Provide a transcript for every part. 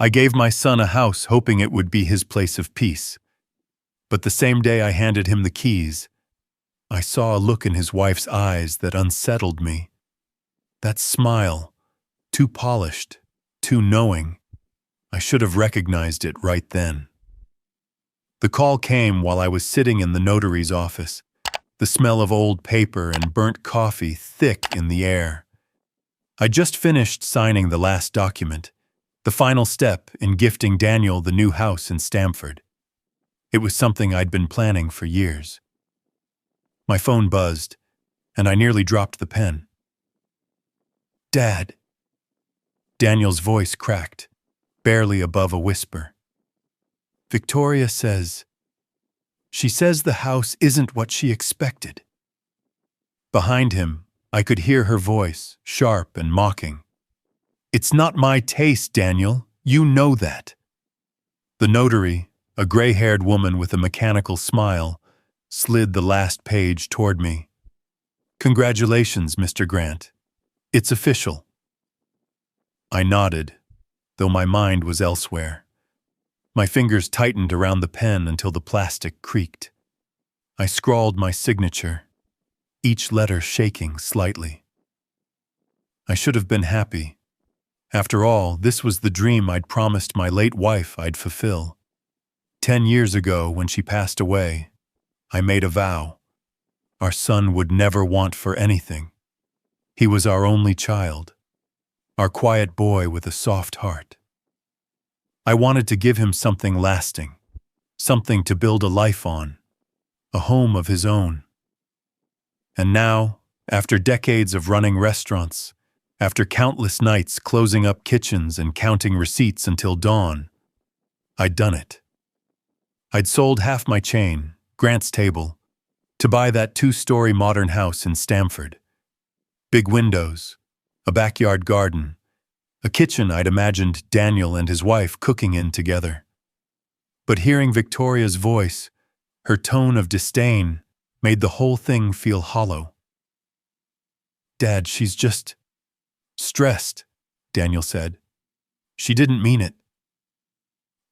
I gave my son a house hoping it would be his place of peace. But the same day I handed him the keys, I saw a look in his wife's eyes that unsettled me. That smile, too polished, too knowing. I should have recognized it right then. The call came while I was sitting in the notary's office, the smell of old paper and burnt coffee thick in the air. I just finished signing the last document, the final step in gifting Daniel the new house in Stamford. It was something I'd been planning for years. My phone buzzed, and I nearly dropped the pen. "Dad." Daniel's voice cracked, barely above a whisper. "Victoria says... She says the house isn't what she expected." Behind him, I could hear her voice, sharp and mocking. "It's not my taste, Daniel. You know that." The notary, a gray-haired woman with a mechanical smile, slid the last page toward me. "Congratulations, Mr. Grant. It's official." I nodded, though my mind was elsewhere. My fingers tightened around the pen until the plastic creaked. I scrawled my signature, each letter shaking slightly. I should have been happy. After all, this was the dream I'd promised my late wife I'd fulfill. 10 years ago, when she passed away, I made a vow. Our son would never want for anything. He was our only child, our quiet boy with a soft heart. I wanted to give him something lasting, something to build a life on, a home of his own. And now, after decades of running restaurants, after countless nights closing up kitchens and counting receipts until dawn, I'd done it. I'd sold half my chain, Grant's Table, to buy that 2-story modern house in Stamford. Big windows, a backyard garden, a kitchen I'd imagined Daniel and his wife cooking in together. But hearing Victoria's voice, her tone of disdain, made the whole thing feel hollow. "Dad, she's just stressed," Daniel said. "She didn't mean it."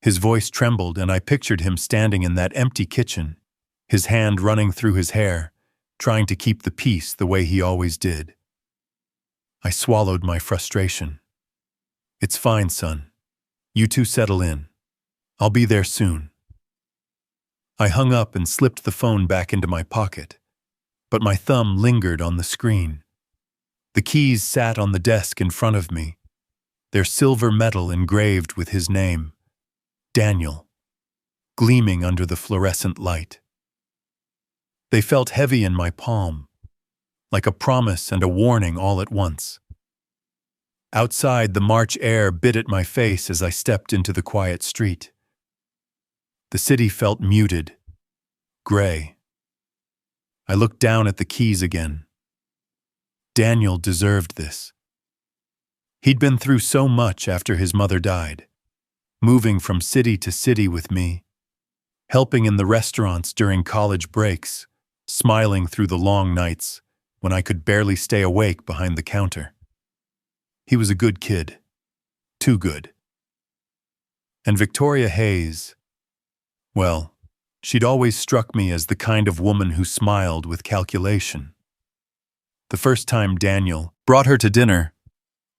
His voice trembled, and I pictured him standing in that empty kitchen, his hand running through his hair, trying to keep the peace the way he always did. I swallowed my frustration. "It's fine, son. You two settle in. I'll be there soon." I hung up and slipped the phone back into my pocket, but my thumb lingered on the screen. The keys sat on the desk in front of me, their silver metal engraved with his name, Daniel, gleaming under the fluorescent light. They felt heavy in my palm, like a promise and a warning all at once. Outside, the March air bit at my face as I stepped into the quiet street. The city felt muted, gray. I looked down at the keys again. Daniel deserved this. He'd been through so much after his mother died, moving from city to city with me, helping in the restaurants during college breaks, smiling through the long nights when I could barely stay awake behind the counter. He was a good kid. Too good. And Victoria Hayes, well, she'd always struck me as the kind of woman who smiled with calculation. The first time Daniel brought her to dinner,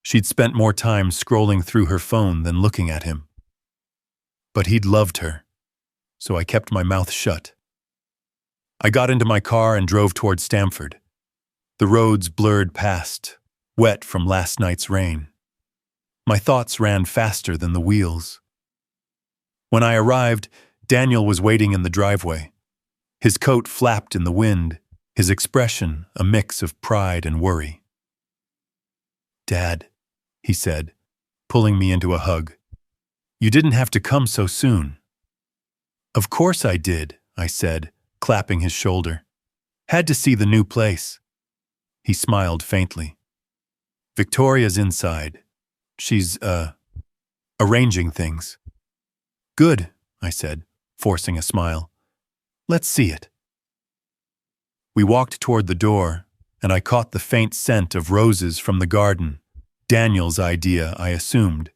she'd spent more time scrolling through her phone than looking at him. But he'd loved her, so I kept my mouth shut. I got into my car and drove toward Stamford. The roads blurred past, wet from last night's rain. My thoughts ran faster than the wheels. When I arrived, Daniel was waiting in the driveway. His coat flapped in the wind, his expression a mix of pride and worry. "Dad," he said, pulling me into a hug. "You didn't have to come so soon." "Of course I did," I said, clapping his shoulder. "Had to see the new place." He smiled faintly. "Victoria's inside. She's, arranging things." "Good," I said, forcing a smile. "Let's see it." We walked toward the door, and I caught the faint scent of roses from the garden, Daniel's idea, I assumed.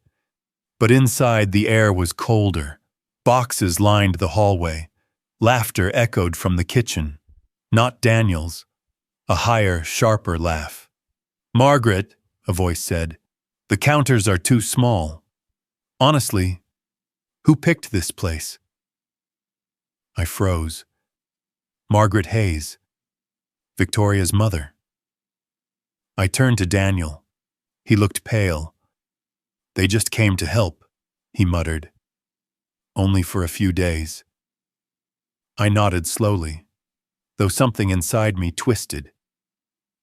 But inside the air was colder. Boxes lined the hallway. Laughter echoed from the kitchen. Not Daniel's. A higher, sharper laugh. "Margaret," a voice said, "the counters are too small. Honestly, who picked this place?" I froze. Margaret Hayes, Victoria's mother. I turned to Daniel. He looked pale. "They just came to help," he muttered. "Only for a few days." I nodded slowly, though something inside me twisted.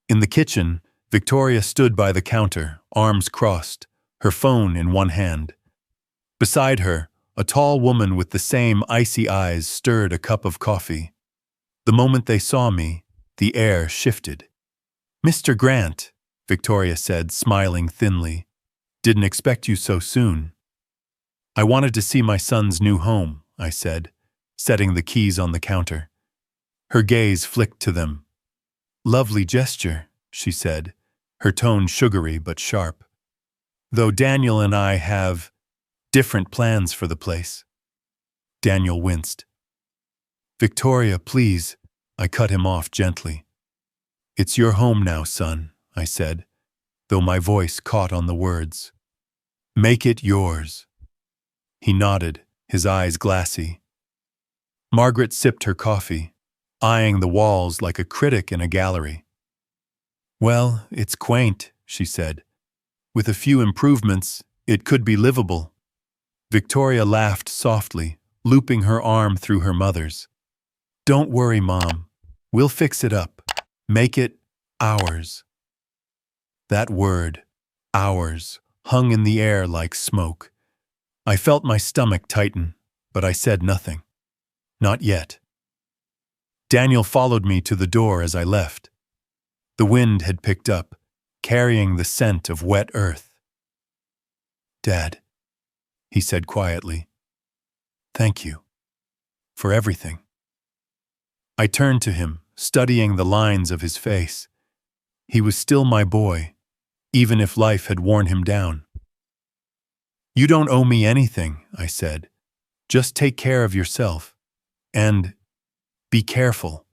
In the kitchen, Victoria stood by the counter, arms crossed, her phone in one hand. Beside her, a tall woman with the same icy eyes stirred a cup of coffee. The moment they saw me, the air shifted. "Mr. Grant," Victoria said, smiling thinly. "Didn't expect you so soon." "I wanted to see my son's new home," I said, setting the keys on the counter. Her gaze flicked to them. "Lovely gesture," she said, her tone sugary but sharp. "Though Daniel and I have different plans for the place." Daniel winced. "Victoria, please," I cut him off gently. "It's your home now, son," I said, though my voice caught on the words. "Make it yours." He nodded, his eyes glassy. Margaret sipped her coffee, eyeing the walls like a critic in a gallery. "Well, it's quaint," she said. "With a few improvements, it could be livable." Victoria laughed softly, looping her arm through her mother's. "Don't worry, Mom. We'll fix it up. Make it ours." That word, ours, hung in the air like smoke. I felt my stomach tighten, but I said nothing. Not yet. Daniel followed me to the door as I left. The wind had picked up, carrying the scent of wet earth. "Dad," he said quietly, "thank you for everything." I turned to him, studying the lines of his face. He was still my boy, even if life had worn him down. "You don't owe me anything," I said. "Just take care of yourself. And be careful."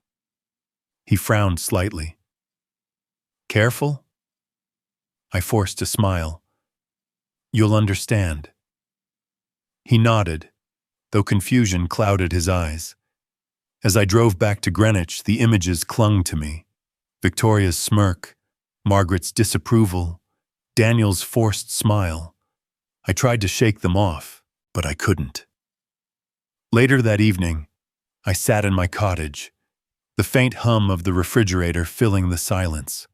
He frowned slightly. "Careful?" I forced a smile. "You'll understand." He nodded, though confusion clouded his eyes. As I drove back to Greenwich, the images clung to me. Victoria's smirk, Margaret's disapproval, Daniel's forced smile. I tried to shake them off, but I couldn't. Later that evening, I sat in my cottage, the faint hum of the refrigerator filling the silence.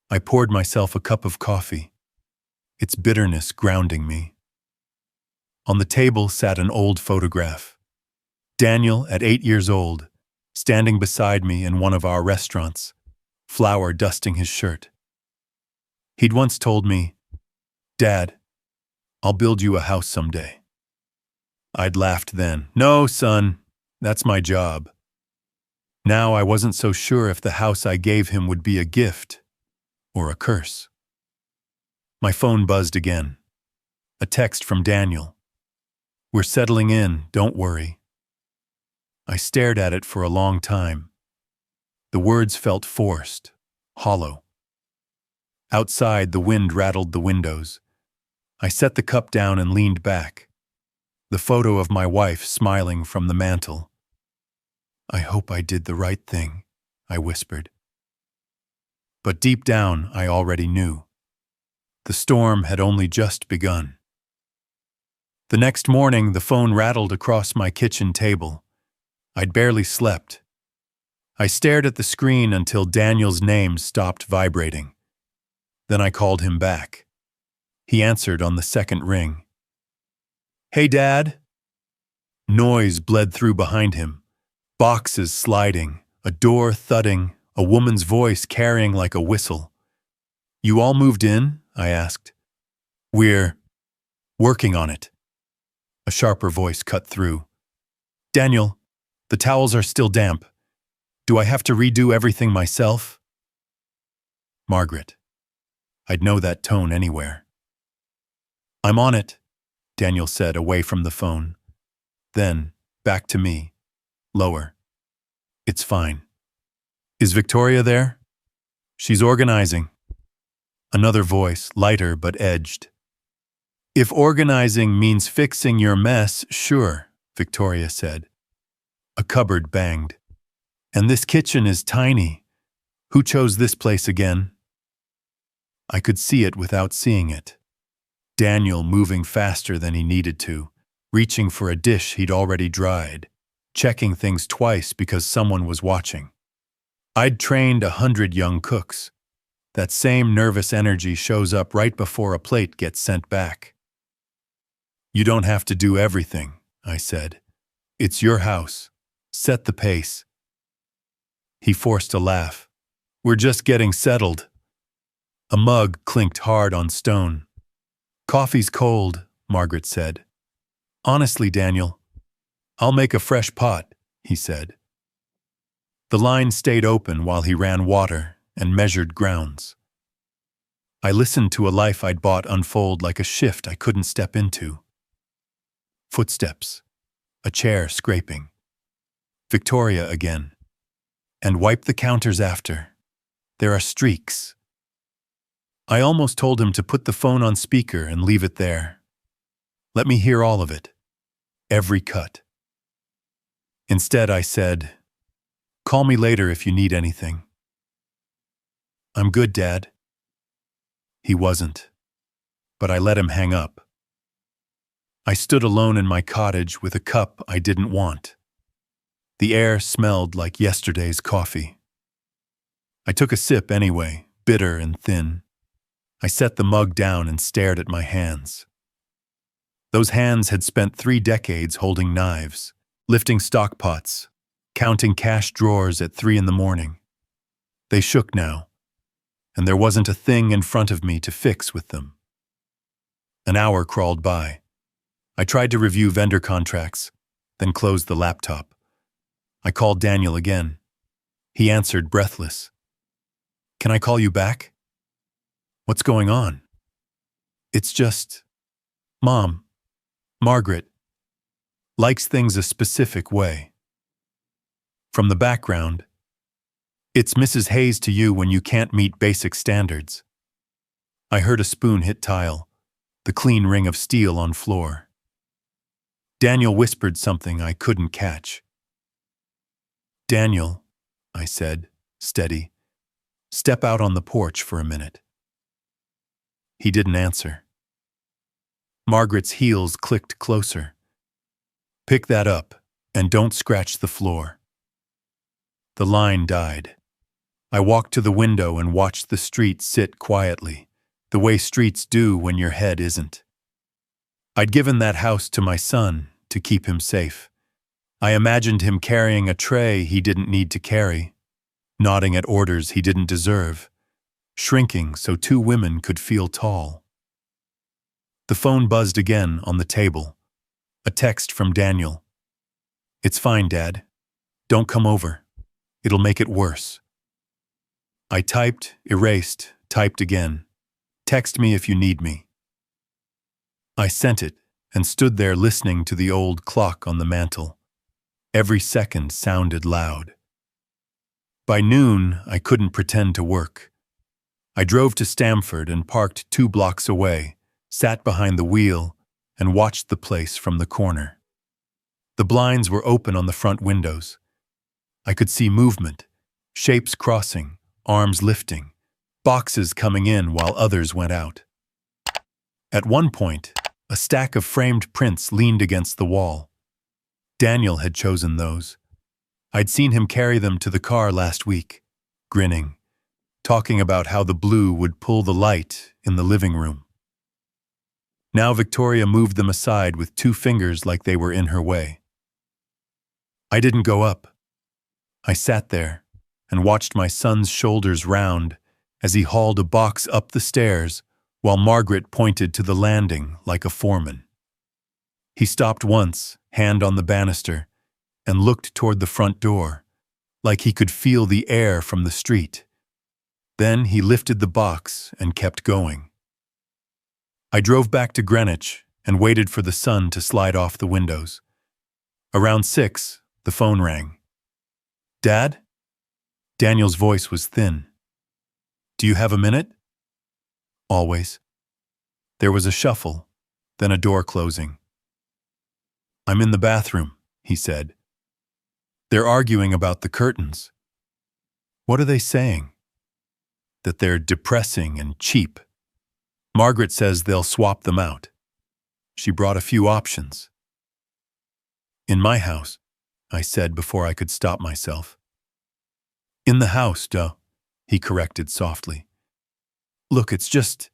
I poured myself a cup of coffee, its bitterness grounding me. On the table sat an old photograph. Daniel, at 8 years old, standing beside me in one of our restaurants, flour dusting his shirt. He'd once told me, "Dad, I'll build you a house someday." I'd laughed then. "No, son, that's my job." Now I wasn't so sure if the house I gave him would be a gift or a curse. My phone buzzed again. A text from Daniel. "We're settling in, don't worry." I stared at it for a long time. The words felt forced, hollow. Outside, the wind rattled the windows. I set the cup down and leaned back. The photo of my wife smiling from the mantel. "I hope I did the right thing," I whispered. But deep down, I already knew. The storm had only just begun. The next morning, the phone rattled across my kitchen table. I'd barely slept. I stared at the screen until Daniel's name stopped vibrating. Then I called him back. He answered on the second ring. "Hey, Dad." Noise bled through behind him. Boxes sliding, a door thudding, a woman's voice carrying like a whistle. "You all moved in?" I asked. "We're working on it." A sharper voice cut through. "Daniel, the towels are still damp. Do I have to redo everything myself?" Margaret. I'd know that tone anywhere. "I'm on it," Daniel said, away from the phone. Then, back to me. Lower. It's fine. Is Victoria there? She's organizing. Another voice, lighter but edged. If organizing means fixing your mess, sure, Victoria said. A cupboard banged. And this kitchen is tiny. Who chose this place again? I could see it without seeing it. Daniel moving faster than he needed to, reaching for a dish he'd already dried, checking things twice because someone was watching. I'd trained 100 young cooks. That same nervous energy shows up right before a plate gets sent back. You don't have to do everything, I said. It's your house. Set the pace. He forced a laugh. We're just getting settled. A mug clinked hard on stone. Coffee's cold, Margaret said. Honestly, Daniel, I'll make a fresh pot, he said. The line stayed open while he ran water and measured grounds. I listened to a life I'd bought unfold like a shift I couldn't step into. Footsteps, a chair scraping. Victoria again. And wipe the counters after. There are streaks. I almost told him to put the phone on speaker and leave it there. Let me hear all of it. Every cut. Instead, I said, call me later if you need anything. I'm good, Dad. He wasn't, but I let him hang up. I stood alone in my cottage with a cup I didn't want. The air smelled like yesterday's coffee. I took a sip anyway, bitter and thin. I set the mug down and stared at my hands. Those hands had spent 3 decades holding knives, lifting stock pots, counting cash drawers at 3 a.m. They shook now, and there wasn't a thing in front of me to fix with them. An hour crawled by. I tried to review vendor contracts, then closed the laptop. I called Daniel again. He answered breathless. Can I call you back? What's going on? It's just, Mom, Margaret, likes things a specific way. From the background, it's Mrs. Hayes to you when you can't meet basic standards. I heard a spoon hit tile, the clean ring of steel on floor. Daniel whispered something I couldn't catch. Daniel, I said, steady, step out on the porch for a minute. He didn't answer. Margaret's heels clicked closer. Pick that up, and don't scratch the floor. The line died. I walked to the window and watched the street sit quietly, the way streets do when your head isn't. I'd given that house to my son to keep him safe. I imagined him carrying a tray he didn't need to carry, nodding at orders he didn't deserve, shrinking so 2 women could feel tall. The phone buzzed again on the table. A text from Daniel. It's fine, Dad. Don't come over. It'll make it worse. I typed, erased, typed again. Text me if you need me. I sent it and stood there listening to the old clock on the mantel. Every second sounded loud. By noon, I couldn't pretend to work. I drove to Stamford and parked 2 blocks away, sat behind the wheel, and watched the place from the corner. The blinds were open on the front windows. I could see movement, shapes crossing, arms lifting, boxes coming in while others went out. At one point, a stack of framed prints leaned against the wall. Daniel had chosen those. I'd seen him carry them to the car last week, grinning, talking about how the blue would pull the light in the living room. Now Victoria moved them aside with 2 fingers like they were in her way. I didn't go up. I sat there and watched my son's shoulders round as he hauled a box up the stairs while Margaret pointed to the landing like a foreman. He stopped once, hand on the banister, and looked toward the front door, like he could feel the air from the street. Then he lifted the box and kept going. I drove back to Greenwich and waited for the sun to slide off the windows. Around 6, the phone rang. "Dad?" Daniel's voice was thin. "Do you have a minute?" "Always." There was a shuffle, then a door closing. "I'm in the bathroom," he said. "They're arguing about the curtains." "What are they saying?" "That they're depressing and cheap. Margaret says they'll swap them out. She brought a few options." "In my house," I said before I could stop myself. "In the house, duh," he corrected softly. "Look, it's just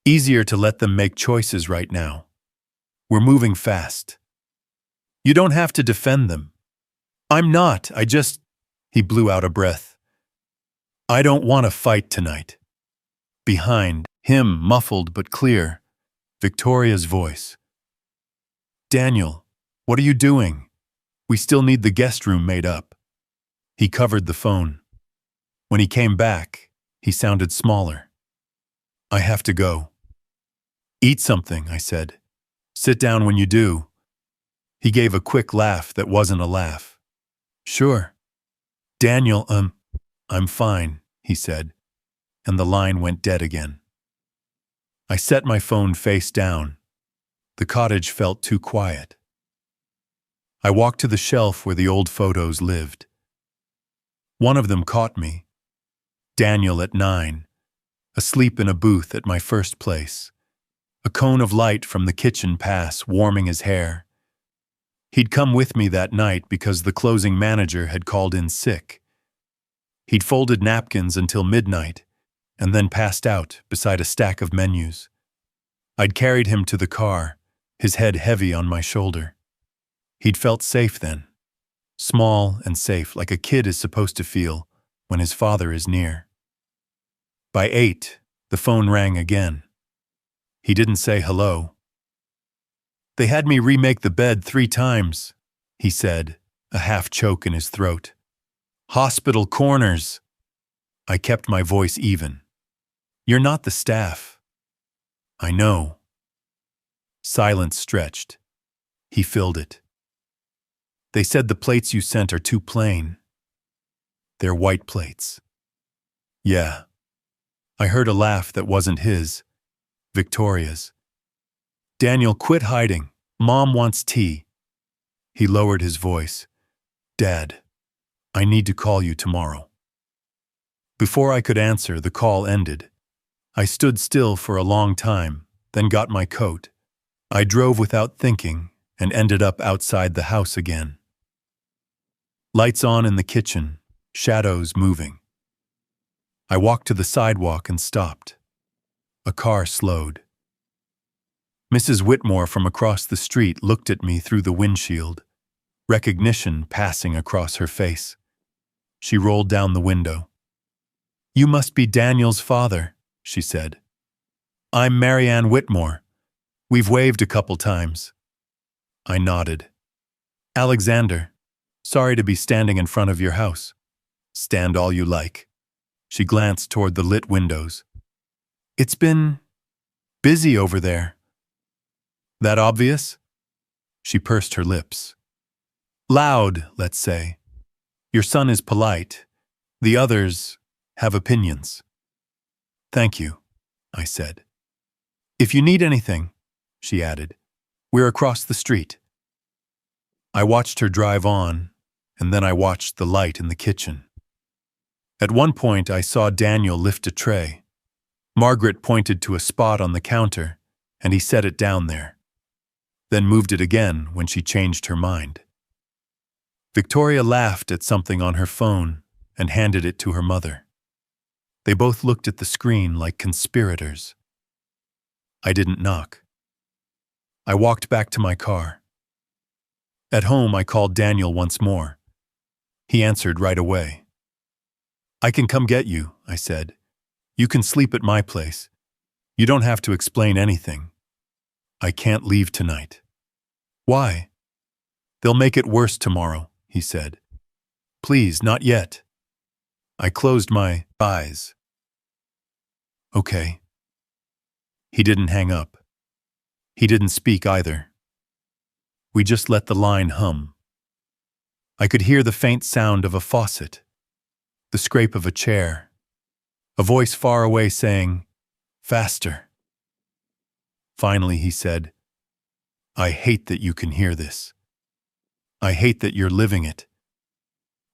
easier to let them make choices right now. We're moving fast. You don't have to defend them." "I'm not, He blew out a breath. "I don't want to fight tonight." Behind him, muffled but clear, Victoria's voice. "Daniel, what are you doing? We still need the guest room made up." He covered the phone. When he came back, he sounded smaller. "I have to go." "Eat something," I said. "Sit down when you do." He gave a quick laugh that wasn't a laugh. "Sure." "Daniel, I'm fine," he said, and the line went dead again. I set my phone face down. The cottage felt too quiet. I walked to the shelf where the old photos lived. One of them caught me. Daniel at 9, asleep in a booth at my first place. A cone of light from the kitchen pass warming his hair. He'd come with me that night because the closing manager had called in sick. He'd folded napkins until midnight and then passed out beside a stack of menus. I'd carried him to the car, his head heavy on my shoulder. He'd felt safe then. Small and safe, like a kid is supposed to feel when his father is near. By 8, the phone rang again. He didn't say hello. "They had me remake the bed 3 times, he said, a half choke in his throat. "Hospital corners." I kept my voice even. "You're not the staff." "I know." Silence stretched. He filled it. "They said the plates you sent are too plain." "They're white plates." "Yeah." I heard a laugh that wasn't his, Victoria's. "Daniel, quit hiding. Mom wants tea." He lowered his voice. "Dad, I need to call you tomorrow." Before I could answer, the call ended. I stood still for a long time, then got my coat. I drove without thinking and ended up outside the house again. Lights on in the kitchen, shadows moving. I walked to the sidewalk and stopped. A car slowed. Mrs. Whitmore from across the street looked at me through the windshield, recognition passing across her face. She rolled down the window. "You must be Daniel's father," she said. "I'm Marianne Whitmore. We've waved a couple times." I nodded. "Alexander, sorry to be standing in front of your house." "Stand all you like." She glanced toward the lit windows. "It's been busy over there." "That obvious?" She pursed her lips. "Loud, let's say. Your son is polite. The others have opinions." "Thank you," I said. "If you need anything," she added, "we're across the street." I watched her drive on, and then I watched the light in the kitchen. At one point, I saw Daniel lift a tray. Margaret pointed to a spot on the counter, and he set it down there, then moved it again when she changed her mind. Victoria laughed at something on her phone and handed it to her mother. They both looked at the screen like conspirators. I didn't knock. I walked back to my car. At home, I called Daniel once more. He answered right away. "I can come get you," I said. "You can sleep at my place. You don't have to explain anything." "I can't leave tonight." "Why?" "They'll make it worse tomorrow," he said. "Please, not yet." I closed my eyes. "Okay." He didn't hang up. He didn't speak either. We just let the line hum. I could hear the faint sound of a faucet, the scrape of a chair, a voice far away saying, "Faster." Finally, he said, "I hate that you can hear this. I hate that you're living it.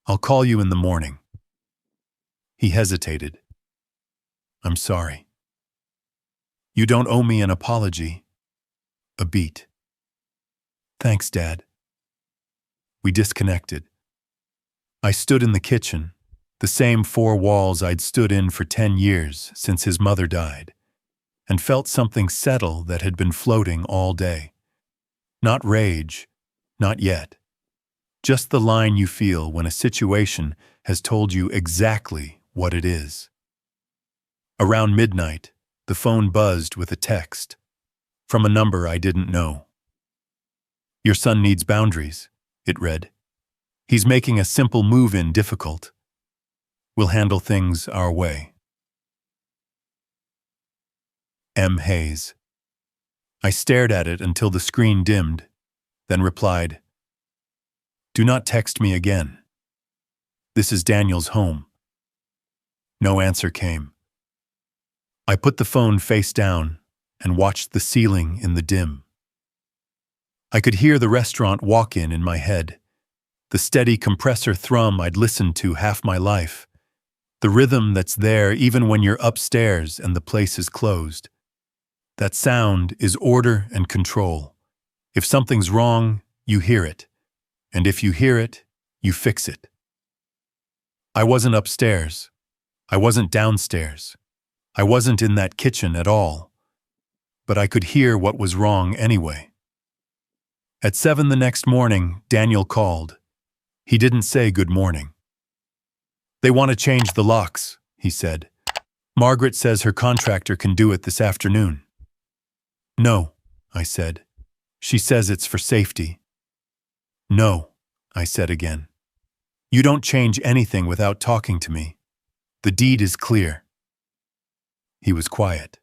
I'll call you in the morning." He hesitated. "I'm sorry." "You don't owe me an apology." A beat. "Thanks, Dad." We disconnected. I stood in the kitchen, the same four walls I'd stood in for 10 years since his mother died, and felt something settle that had been floating all day. Not rage, not yet. Just the line you feel when a situation has told you exactly what it is. Around midnight, the phone buzzed with a text from a number I didn't know. "Your son needs boundaries," it read. "He's making a simple move-in difficult. We'll handle things our way. M. Hayes." I stared at it until the screen dimmed, then replied, "Do not text me again. This is Daniel's home." No answer came. I put the phone face down and watched the ceiling in the dim. I could hear the restaurant walk-in in my head, the steady compressor thrum I'd listened to half my life, the rhythm that's there even when you're upstairs and the place is closed. That sound is order and control. If something's wrong, you hear it, and if you hear it, you fix it. I wasn't upstairs. I wasn't downstairs. I wasn't in that kitchen at all. But I could hear what was wrong anyway. At 7 the next morning, Daniel called. He didn't say good morning. "They want to change the locks," he said. "Margaret says her contractor can do it this afternoon." "No," I said. "She says it's for safety." "No," I said again. "You don't change anything without talking to me. The deed is clear." He was quiet.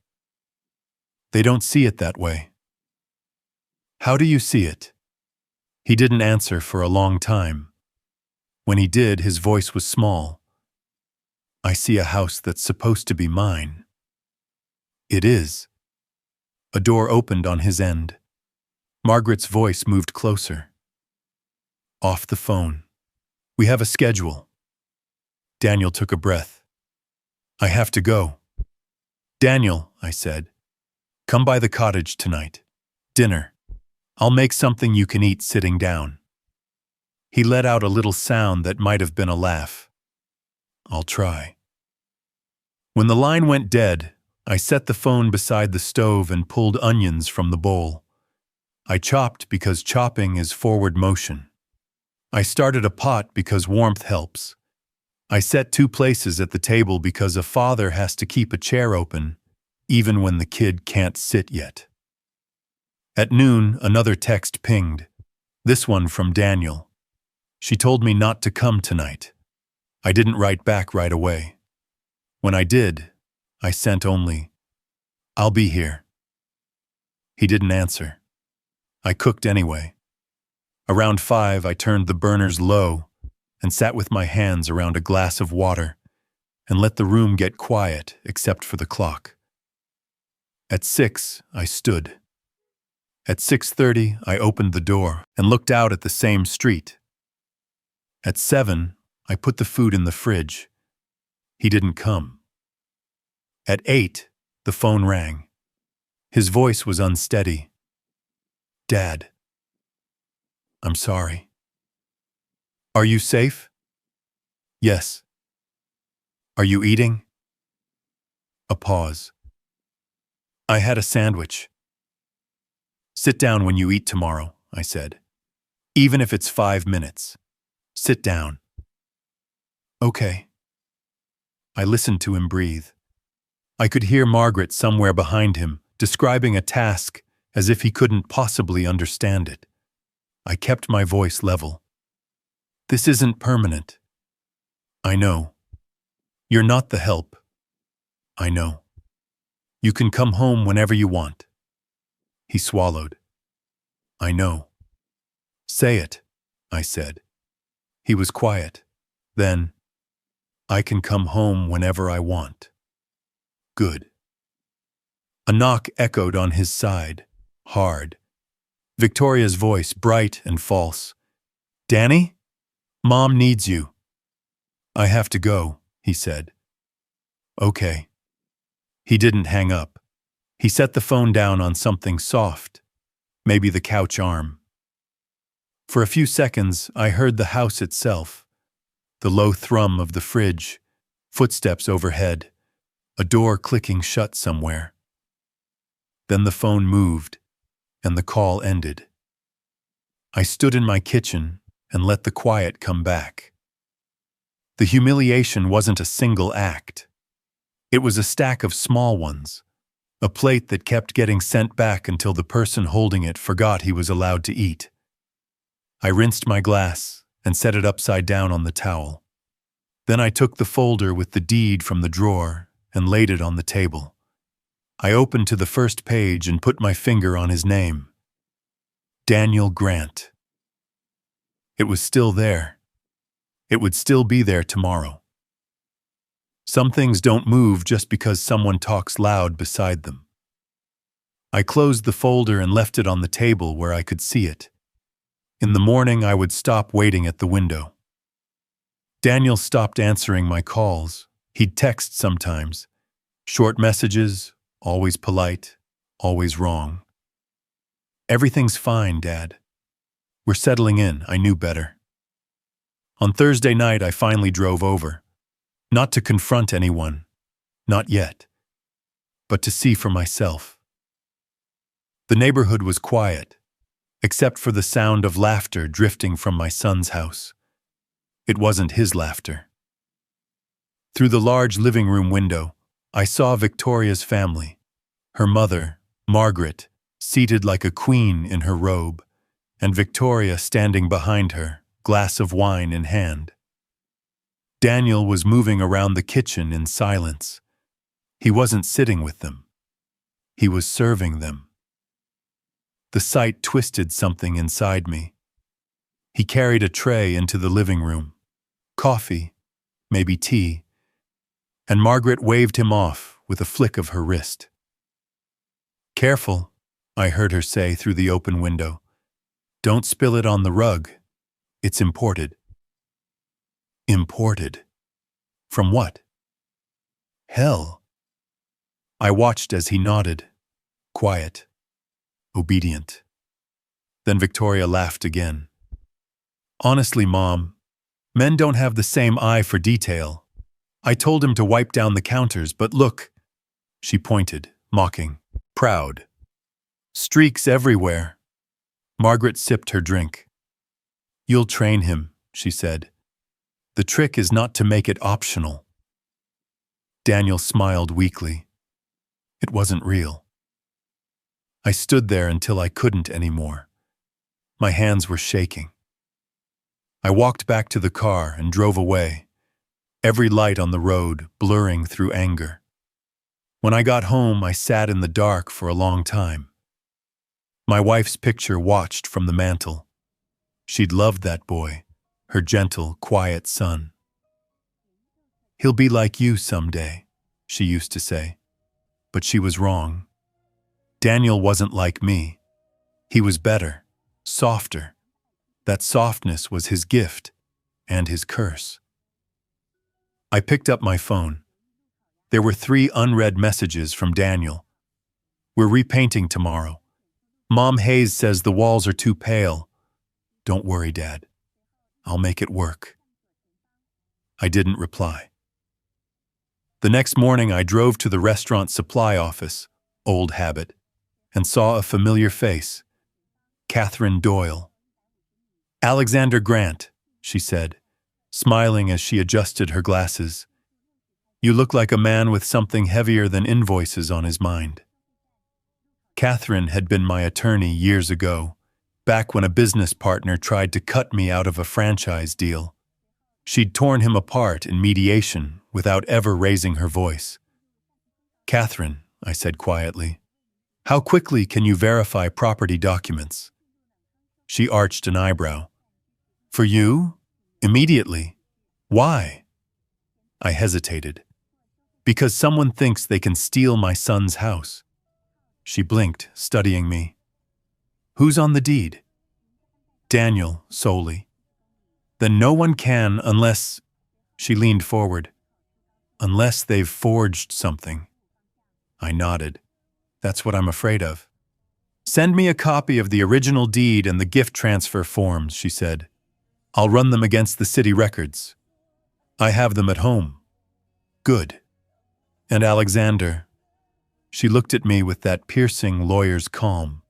"They don't see it that way." "How do you see it?" He didn't answer for a long time. When he did, his voice was small. "I see a house that's supposed to be mine." "It is." A door opened on his end. Margaret's voice moved closer. "Off the phone. We have a schedule." Daniel took a breath. "I have to go." "Daniel," I said, "come by the cottage tonight. Dinner. I'll make something you can eat sitting down." He let out a little sound that might have been a laugh. "I'll try." When the line went dead, I set the phone beside the stove and pulled onions from the bowl. I chopped because chopping is forward motion. I started a pot because warmth helps. I set 2 places at the table because a father has to keep a chair open, even when the kid can't sit yet. At noon, another text pinged, this one from Daniel. She told me not to come tonight. I didn't write back right away. When I did, I sent only, "I'll be here." He didn't answer. I cooked anyway. Around 5, I turned the burners low and sat with my hands around a glass of water and let the room get quiet except for the clock. At 6, I stood. At 6:30, I opened the door and looked out at the same street. At 7, I put the food in the fridge. He didn't come. At 8, the phone rang. His voice was unsteady. "Dad." "I'm sorry." "Are you safe?" "Yes." "Are you eating?" A pause. "I had a sandwich." "Sit down when you eat tomorrow," I said. "Even if it's 5 minutes. Sit down." "Okay." I listened to him breathe. I could hear Margaret somewhere behind him, describing a task as if he couldn't possibly understand it. I kept my voice level. "This isn't permanent." "I know." "You're not the help." "I know." "You can come home whenever you want." He swallowed. I know. Say it, I said. He was quiet. Then, I can come home whenever I want. Good. A knock echoed on his side, hard. Victoria's voice, bright and false. Danny? Mom needs you. I have to go, he said. Okay. He didn't hang up. He set the phone down on something soft, maybe the couch arm. For a few seconds, I heard the house itself, the low thrum of the fridge, footsteps overhead, a door clicking shut somewhere. Then the phone moved, and the call ended. I stood in my kitchen and let the quiet come back. The humiliation wasn't a single act. It was a stack of small ones, a plate that kept getting sent back until the person holding it forgot he was allowed to eat. I rinsed my glass and set it upside down on the towel. Then I took the folder with the deed from the drawer and laid it on the table. I opened to the first page and put my finger on his name. Daniel Grant. It was still there. It would still be there tomorrow. Some things don't move just because someone talks loud beside them. I closed the folder and left it on the table where I could see it. In the morning, I would stop waiting at the window. Daniel stopped answering my calls. He'd text sometimes. Short messages, always polite, always wrong. Everything's fine, Dad. We're settling in, I knew better. On Thursday night, I finally drove over. Not to confront anyone, not yet, but to see for myself. The neighborhood was quiet, except for the sound of laughter drifting from my son's house. It wasn't his laughter. Through the large living room window, I saw Victoria's family, her mother, Margaret, seated like a queen in her robe, and Victoria standing behind her, glass of wine in hand. Daniel was moving around the kitchen in silence. He wasn't sitting with them. He was serving them. The sight twisted something inside me. He carried a tray into the living room. Coffee, maybe tea, and Margaret waved him off with a flick of her wrist. Careful, I heard her say through the open window. Don't spill it on the rug. It's imported. Imported? From what? Hell. I watched as he nodded, quiet, obedient. Then Victoria laughed again. Honestly, Mom, men don't have the same eye for detail. I told him to wipe down the counters, but look, she pointed, mocking, proud. Streaks everywhere. Margaret sipped her drink. You'll train him, she said. The trick is not to make it optional. Daniel smiled weakly. It wasn't real. I stood there until I couldn't anymore. My hands were shaking. I walked back to the car and drove away, every light on the road blurring through anger. When I got home, I sat in the dark for a long time. My wife's picture watched from the mantel. She'd loved that boy, her gentle, quiet son. He'll be like you someday, she used to say. But she was wrong. Daniel wasn't like me. He was better, softer. That softness was his gift and his curse. I picked up my phone. There were 3 unread messages from Daniel. We're repainting tomorrow. Mom Hayes says the walls are too pale. Don't worry, Dad. I'll make it work. I didn't reply. The next morning, I drove to the restaurant supply office, old habit, and saw a familiar face. Catherine Doyle. Alexander Grant, she said, smiling as she adjusted her glasses. You look like a man with something heavier than invoices on his mind. Catherine had been my attorney years ago, back when a business partner tried to cut me out of a franchise deal. She'd torn him apart in mediation without ever raising her voice. Catherine, I said quietly, How quickly can you verify property documents? She arched an eyebrow. For you? Immediately. Why? I hesitated. Because someone thinks they can steal my son's house. She blinked, studying me. Who's on the deed? Daniel, solely. Then no one can unless... She leaned forward. Unless they've forged something. I nodded. That's what I'm afraid of. Send me a copy of the original deed and the gift transfer forms, she said. I'll run them against the city records. I have them at home. Good. And Alexander? She looked at me with that piercing lawyer's calm.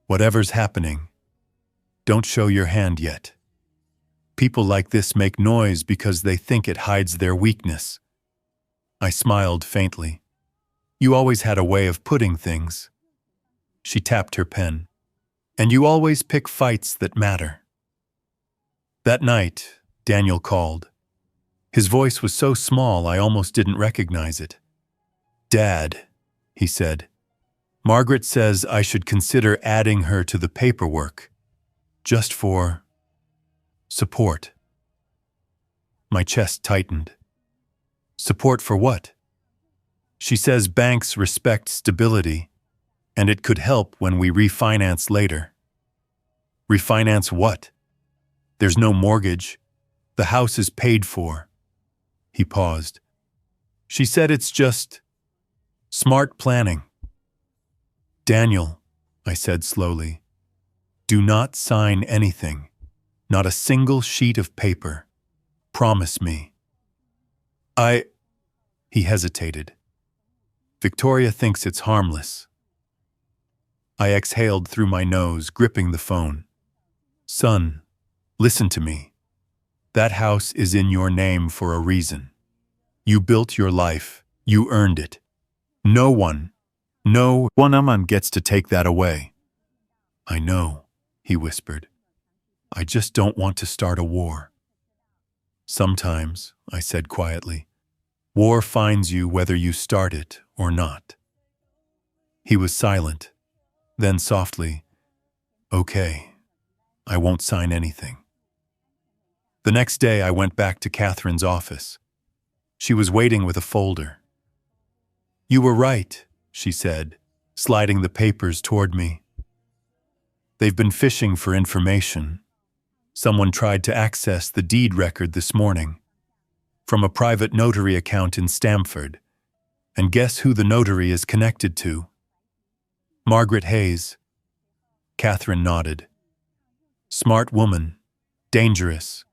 Whatever's happening, don't show your hand yet. People like this make noise because they think it hides their weakness. I smiled faintly. You always had a way of putting things. She tapped her pen. And you always pick fights that matter. That night, Daniel called. His voice was so small I almost didn't recognize it. Dad, he said, Margaret says I should consider adding her to the paperwork, just for support. My chest tightened. Support for what? She says banks respect stability, and it could help when we refinance later. Refinance what? There's no mortgage. The house is paid for. He paused. She said it's just smart planning. Daniel, I said slowly, do not sign anything, not a single sheet of paper. Promise me. He hesitated. Victoria thinks it's harmless. I exhaled through my nose, gripping the phone. Son, listen to me. That house is in your name for a reason. You built your life. You earned it. No one gets to take that away. I know, he whispered. I just don't want to start a war. Sometimes, I said quietly, war finds you whether you start it or not. He was silent, then softly, okay, I won't sign anything. The next day I went back to Catherine's office. She was waiting with a folder. You were right, she said, sliding the papers toward me. They've been fishing for information. Someone tried to access the deed record this morning from a private notary account in Stamford. And guess who the notary is connected to? Margaret Hayes. Catherine nodded. Smart woman, dangerous,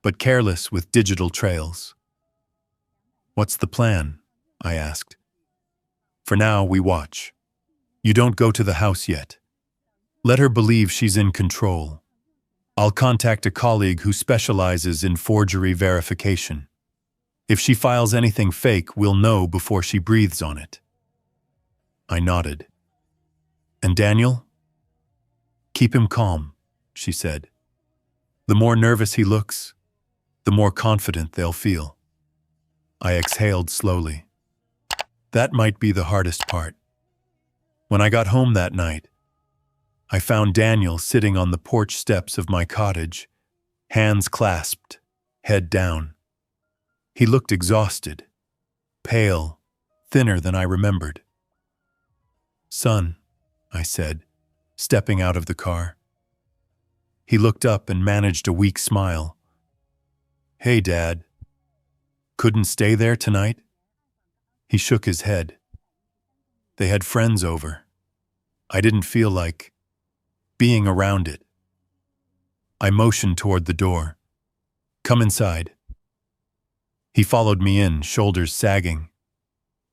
but careless with digital trails. What's the plan? I asked. For now, we watch. You don't go to the house yet. Let her believe she's in control. I'll contact a colleague who specializes in forgery verification. If she files anything fake, we'll know before she breathes on it. I nodded. And Daniel? Keep him calm, she said. The more nervous he looks, the more confident they'll feel. I exhaled slowly. That might be the hardest part. When I got home that night, I found Daniel sitting on the porch steps of my cottage, hands clasped, head down. He looked exhausted, pale, thinner than I remembered. Son, I said, stepping out of the car. He looked up and managed a weak smile. Hey, Dad. Couldn't stay there tonight? He shook his head. They had friends over. I didn't feel like being around it. I motioned toward the door. Come inside. He followed me in, shoulders sagging.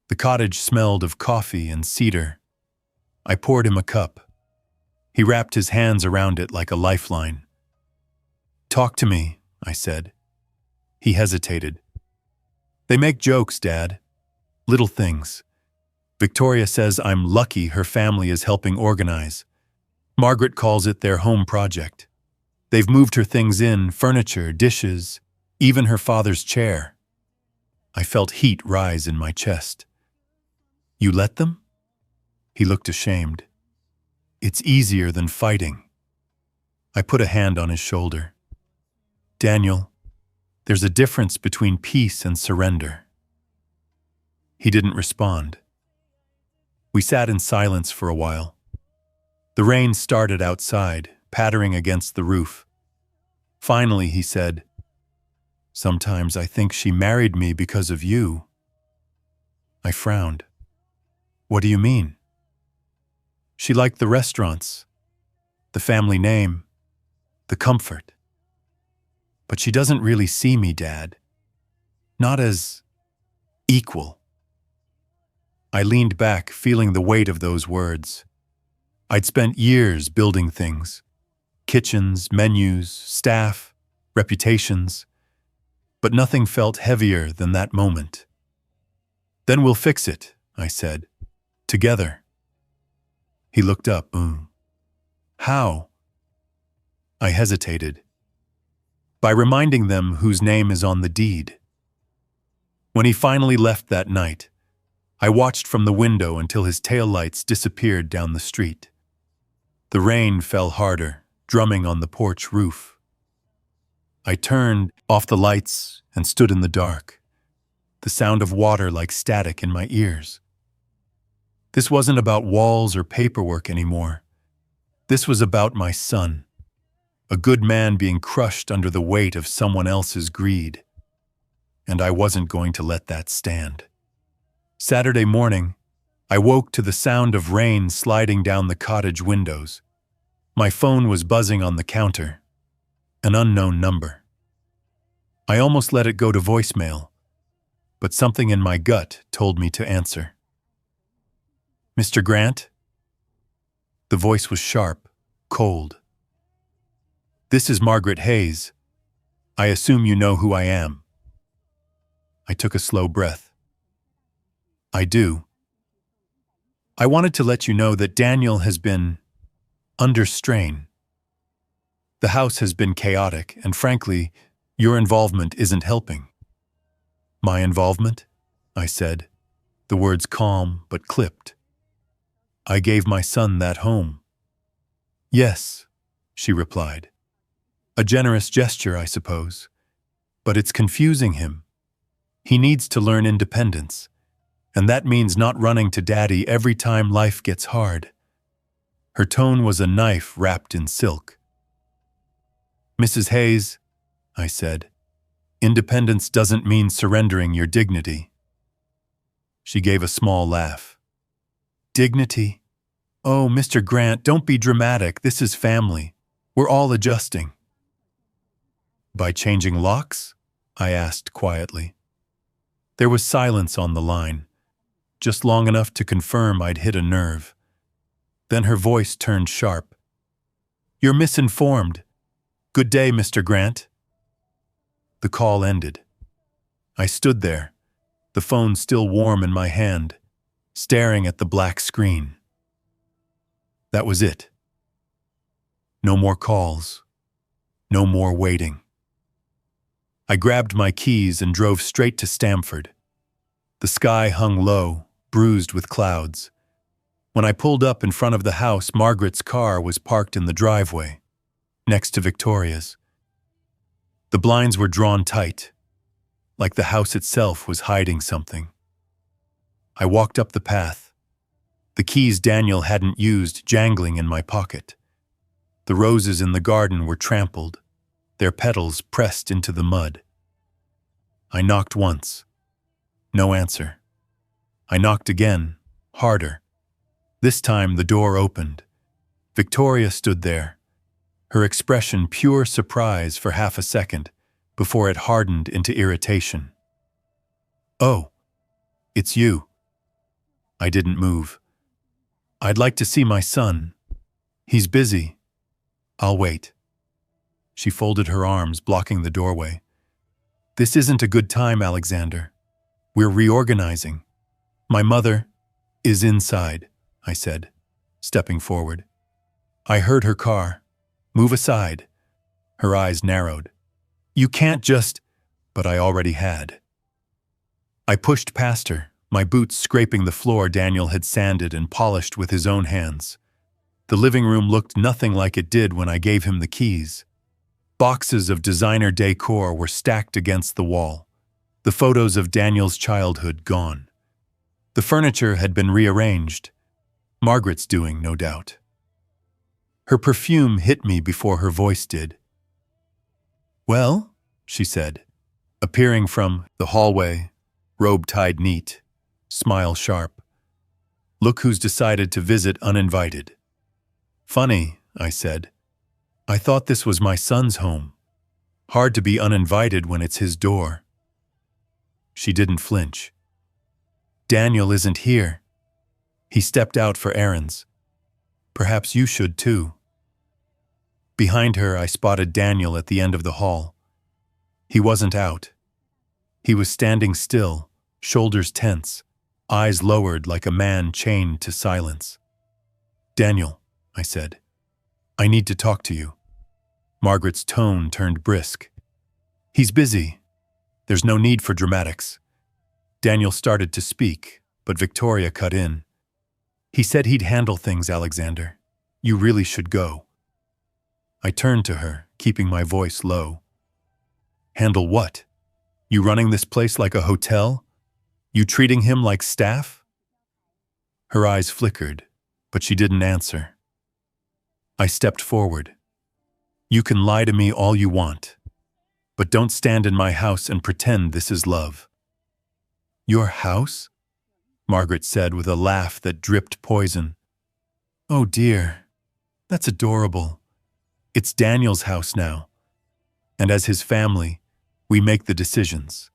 The cottage smelled of coffee and cedar. I poured him a cup. He wrapped his hands around it like a lifeline. Talk to me, I said. He hesitated. They make jokes, Dad. Little things. Victoria says I'm lucky her family is helping organize. Margaret calls it their home project. They've moved her things in, furniture, dishes, even her father's chair. I felt heat rise in my chest. You let them? He looked ashamed. It's easier than fighting. I put a hand on his shoulder. Daniel, there's a difference between peace and surrender. He didn't respond. We sat in silence for a while. The rain started outside, pattering against the roof. Finally, he said, "Sometimes I think she married me because of you." I frowned. "What do you mean?" "She liked the restaurants, the family name, the comfort. But she doesn't really see me, Dad. Not as equal." I leaned back, feeling the weight of those words. I'd spent years building things. Kitchens, menus, staff, reputations. But nothing felt heavier than that moment. "Then we'll fix it," I said. "Together." He looked up. "How?" I hesitated. "By reminding them whose name is on the deed." When he finally left that night, I watched from the window until his taillights disappeared down the street. The rain fell harder, drumming on the porch roof. I turned off the lights and stood in the dark, the sound of water like static in my ears. This wasn't about walls or paperwork anymore. This was about my son, a good man being crushed under the weight of someone else's greed. And I wasn't going to let that stand. Saturday morning, I woke to the sound of rain sliding down the cottage windows. My phone was buzzing on the counter, an unknown number. I almost let it go to voicemail, but something in my gut told me to answer. "Mr. Grant?" The voice was sharp, cold. "This is Margaret Hayes. I assume you know who I am." I took a slow breath. "I do. I wanted to let you know that Daniel has been under strain. The house has been chaotic, and frankly, your involvement isn't helping." "My involvement?" I said, the words calm but clipped. "I gave my son that home." "Yes," she replied. "A generous gesture, I suppose. But it's confusing him. He needs to learn independence, and that means not running to Daddy every time life gets hard." Her tone was a knife wrapped in silk. "Mrs. Hayes," I said, "independence doesn't mean surrendering your dignity." She gave a small laugh. "Dignity? Oh, Mr. Grant, don't be dramatic. This is family. We're all adjusting." "By changing locks?" I asked quietly. There was silence on the line, just long enough to confirm I'd hit a nerve. Then her voice turned sharp. "You're misinformed. Good day, Mr. Grant." The call ended. I stood there, the phone still warm in my hand, staring at the black screen. That was it. No more calls. No more waiting. I grabbed my keys and drove straight to Stamford. The sky hung low, bruised with clouds. When I pulled up in front of the house, Margaret's car was parked in the driveway, next to Victoria's. The blinds were drawn tight, like the house itself was hiding something. I walked up the path, the keys Daniel hadn't used jangling in my pocket. The roses in the garden were trampled, their petals pressed into the mud. I knocked once. No answer. I knocked again, harder. This time the door opened. Victoria stood there, her expression pure surprise for half a second before it hardened into irritation. "Oh, it's you." I didn't move. "I'd like to see my son. He's busy. I'll wait." She folded her arms, blocking the doorway. "This isn't a good time, Alexander. We're reorganizing. My mother is inside," I said, stepping forward. I heard her car. "Move aside." Her eyes narrowed. "You can't just—" But I already had. I pushed past her, my boots scraping the floor Daniel had sanded and polished with his own hands. The living room looked nothing like it did when I gave him the keys. Boxes of designer decor were stacked against the wall, the photos of Daniel's childhood gone. The furniture had been rearranged. Margaret's doing, no doubt. Her perfume hit me before her voice did. "Well," she said, appearing from the hallway, robe tied neat, smile sharp. "Look who's decided to visit uninvited." "Funny," I said. "I thought this was my son's home. Hard to be uninvited when it's his door." She didn't flinch. "Daniel isn't here. He stepped out for errands. Perhaps you should too." Behind her, I spotted Daniel at the end of the hall. He wasn't out. He was standing still, shoulders tense, eyes lowered like a man chained to silence. "Daniel," I said, "I need to talk to you." Margaret's tone turned brisk. "He's busy. There's no need for dramatics." Daniel started to speak, but Victoria cut in. "He said he'd handle things, Alexander. You really should go." I turned to her, keeping my voice low. "Handle what? You running this place like a hotel? You treating him like staff?" Her eyes flickered, but she didn't answer. I stepped forward. "You can lie to me all you want, but don't stand in my house and pretend this is love." "Your house?" Margaret said with a laugh that dripped poison. "Oh dear, that's adorable. It's Daniel's house now, and as his family, we make the decisions."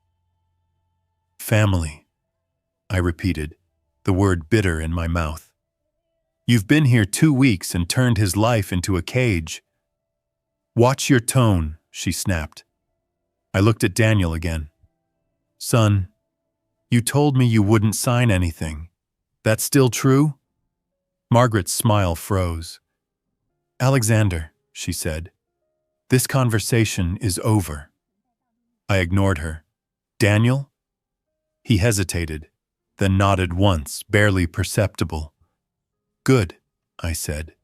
"Family," I repeated, the word bitter in my mouth. "You've been here 2 weeks and turned his life into a cage." "Watch your tone," she snapped. I looked at Daniel again. "Son, you told me you wouldn't sign anything. That's still true?" Margaret's smile froze. "Alexander," she said, "this conversation is over." I ignored her. "Daniel?" He hesitated, then nodded once, barely perceptible. "Good," I said.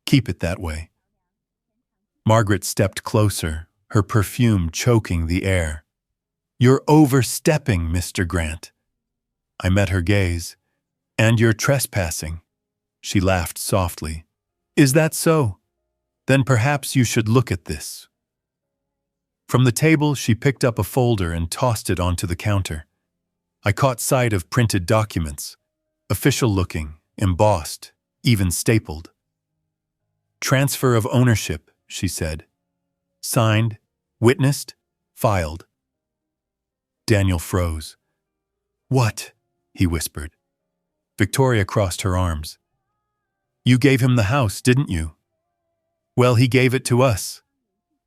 "Keep it that way." Margaret stepped closer, her perfume choking the air. "You're overstepping, Mr. Grant." I met her gaze. "And you're trespassing." She laughed softly. "Is that so? Then perhaps you should look at this." From the table, she picked up a folder and tossed it onto the counter. I caught sight of printed documents, official-looking, embossed, even stapled. "Transfer of ownership," she said. "Signed, witnessed, filed." Daniel froze. "What?" he whispered. Victoria crossed her arms. "You gave him the house, didn't you?" "Well, he gave it to us.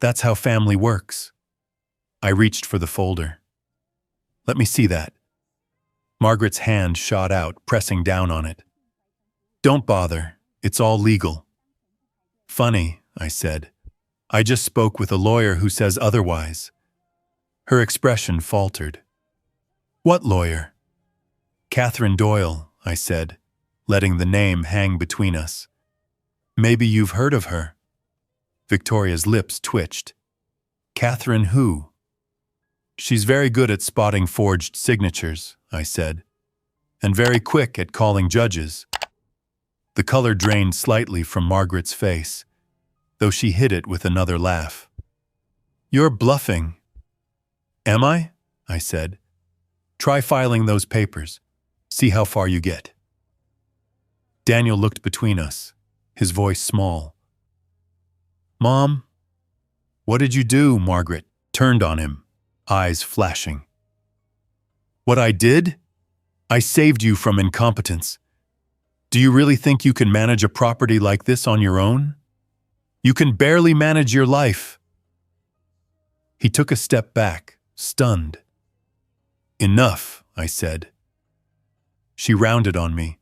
That's how family works." I reached for the folder. "Let me see that." Margaret's hand shot out, pressing down on it. "Don't bother. It's all legal." "Funny," I said. "I just spoke with a lawyer who says otherwise." Her expression faltered. "What lawyer?" "Catherine Doyle," I said, letting the name hang between us. "Maybe you've heard of her." Victoria's lips twitched. "Catherine who?" "She's very good at spotting forged signatures," I said, "and very quick at calling judges." The color drained slightly from Margaret's face, though she hid it with another laugh. "You're bluffing." "Am I?" I said. "Try filing those papers. See how far you get." Daniel looked between us, his voice small. "Mom?" "What did you do?" Margaret turned on him, eyes flashing. "What I did? I saved you from incompetence. Do you really think you can manage a property like this on your own? You can barely manage your life." He took a step back, stunned. "Enough," I said. She rounded on me.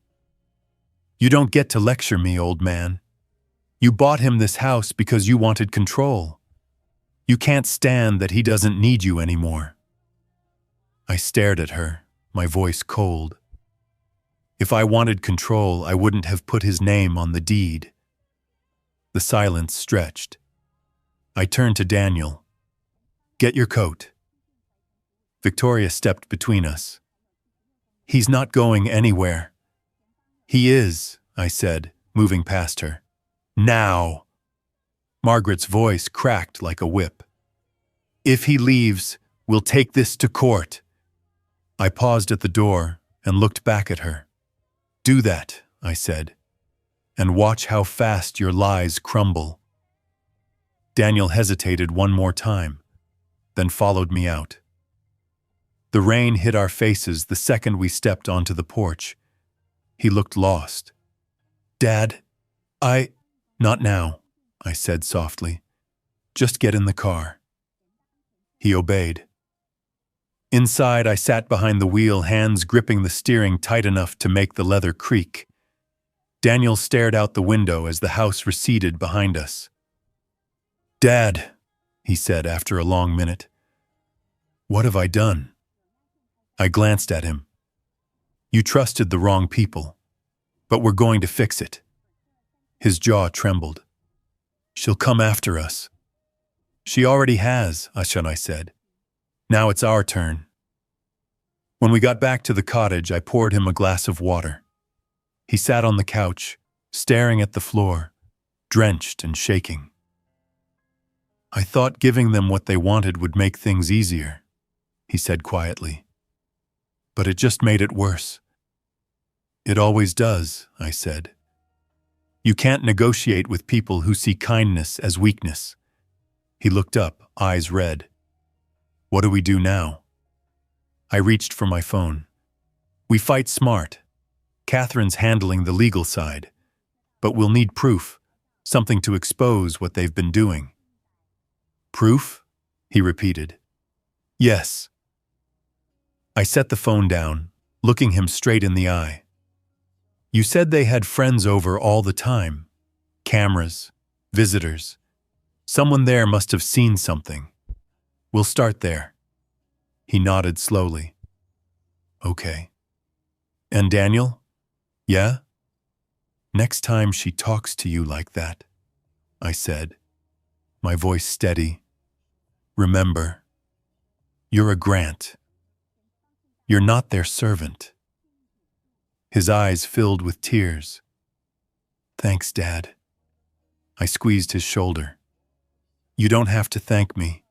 "You don't get to lecture me, old man. You bought him this house because you wanted control. You can't stand that he doesn't need you anymore." I stared at her, my voice cold. If I wanted control, I wouldn't have put his name on the deed. The silence stretched. I turned to Daniel. Get your coat. Victoria stepped between us. He's not going anywhere. He is, I said, moving past her. Now. Margaret's voice cracked like a whip. If he leaves, we'll take this to court. I paused at the door and looked back at her. Do that, I said, and watch how fast your lies crumble. Daniel hesitated one more time, then followed me out. The rain hit our faces the second we stepped onto the porch. He looked lost. Dad, Not now, I said softly. Just get in the car. He obeyed. Inside, I sat behind the wheel, hands gripping the steering tight enough to make the leather creak. Daniel stared out the window as the house receded behind us. Dad, he said after a long minute. What have I done? I glanced at him. You trusted the wrong people, but we're going to fix it. His jaw trembled. She'll come after us. She already has, Ashan, I said. Now it's our turn. When we got back to the cottage, I poured him a glass of water. He sat on the couch, staring at the floor, drenched and shaking. I thought giving them what they wanted would make things easier, he said quietly. But it just made it worse. It always does, I said. You can't negotiate with people who see kindness as weakness. He looked up, eyes red. What do we do now? I reached for my phone. We fight smart. Catherine's handling the legal side. But we'll need proof, something to expose what they've been doing. Proof? He repeated. Yes. I set the phone down, looking him straight in the eye. You said they had friends over all the time. Cameras, visitors. Someone there must have seen something. We'll start there. He nodded slowly. Okay. And Daniel? Yeah? Next time she talks to you like that, I said, my voice steady. Remember, you're a grant. You're not their servant. His eyes filled with tears. Thanks, Dad. I squeezed his shoulder. You don't have to thank me.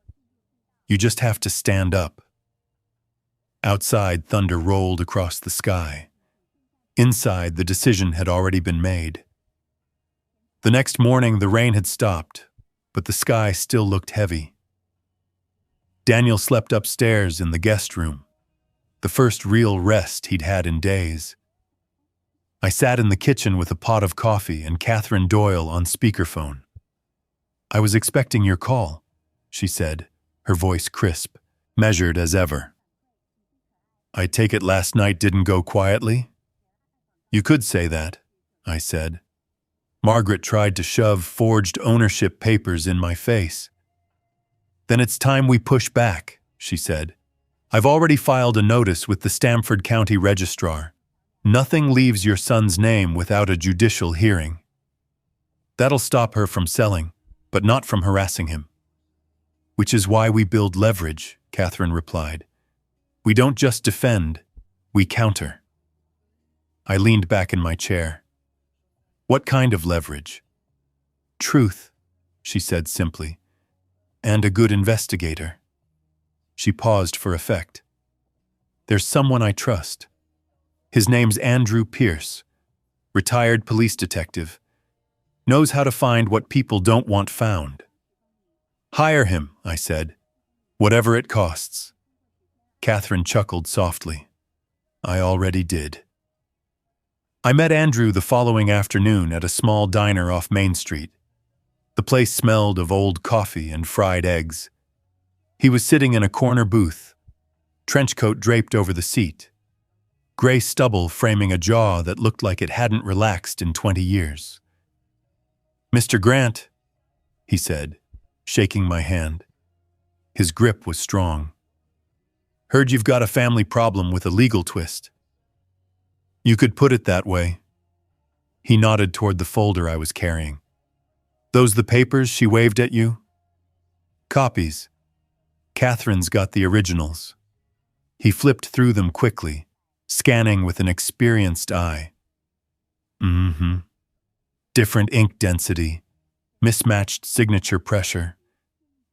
You just have to stand up. Outside, thunder rolled across the sky. Inside, the decision had already been made. The next morning, the rain had stopped, but the sky still looked heavy. Daniel slept upstairs in the guest room, the first real rest he'd had in days. I sat in the kitchen with a pot of coffee and Catherine Doyle on speakerphone. I was expecting your call, she said, her voice crisp, measured as ever. I take it last night didn't go quietly? You could say that, I said. Margaret tried to shove forged ownership papers in my face. Then it's time we push back, she said. I've already filed a notice with the Stamford County Registrar. Nothing leaves your son's name without a judicial hearing. That'll stop her from selling, but not from harassing him. Which is why we build leverage, Catherine replied. We don't just defend, we counter. I leaned back in my chair. What kind of leverage? Truth, she said simply, and a good investigator. She paused for effect. There's someone I trust. His name's Andrew Pierce, retired police detective. Knows how to find what people don't want found. Hire him, I said, whatever it costs. Catherine chuckled softly. I already did. I met Andrew the following afternoon at a small diner off Main Street. The place smelled of old coffee and fried eggs. He was sitting in a corner booth, trench coat draped over the seat, gray stubble framing a jaw that looked like it hadn't relaxed in 20 years. Mr. Grant, he said, shaking my hand. His grip was strong. Heard you've got a family problem with a legal twist. You could put it that way. He nodded toward the folder I was carrying. Those the papers she waved at you? Copies. Catherine's got the originals. He flipped through them quickly, scanning with an experienced eye. Different ink density, mismatched signature pressure,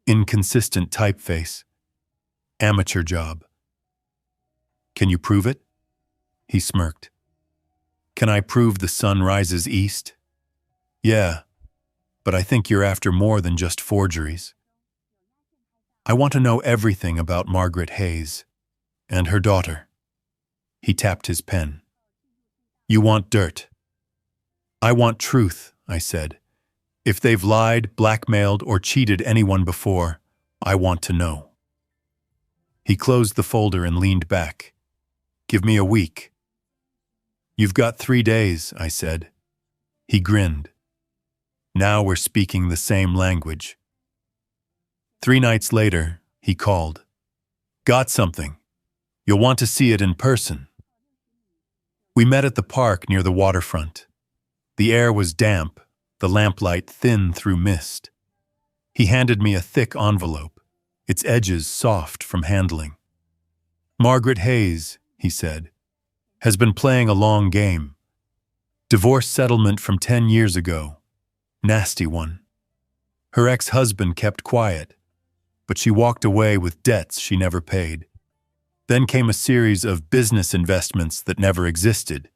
inconsistent typeface. Amateur job. Can you prove it? He smirked. Can I prove the sun rises east? Yeah, but I think you're after more than just forgeries. I want to know everything about Margaret Hayes and her daughter. He tapped his pen. You want dirt. I want truth, I said. If they've lied, blackmailed, or cheated anyone before, I want to know. He closed the folder and leaned back. Give me a week. You've got 3 days, I said. He grinned. Now we're speaking the same language. 3 nights later, he called. Got something. You'll want to see it in person. We met at the park near the waterfront. The air was damp, the lamplight thin through mist. He handed me a thick envelope, its edges soft from handling. Margaret Hayes, he said, has been playing a long game. Divorce settlement from 10 years ago. Nasty one. Her ex-husband kept quiet, but she walked away with debts she never paid. Then came a series of business investments that never existed.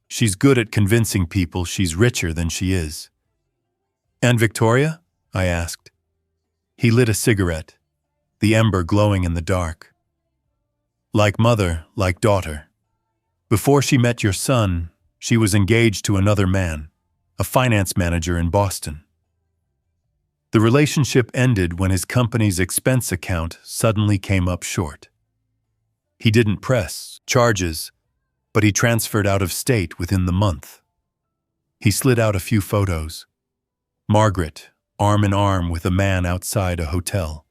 She's good at convincing people she's richer than she is. And Victoria? I asked. He lit a cigarette, the ember glowing in the dark. Like mother, like daughter. Before she met your son, she was engaged to another man, a finance manager in Boston. The relationship ended when his company's expense account suddenly came up short. He didn't press charges, but he transferred out of state within the month. He slid out a few photos. Margaret, arm in arm with a man outside a hotel.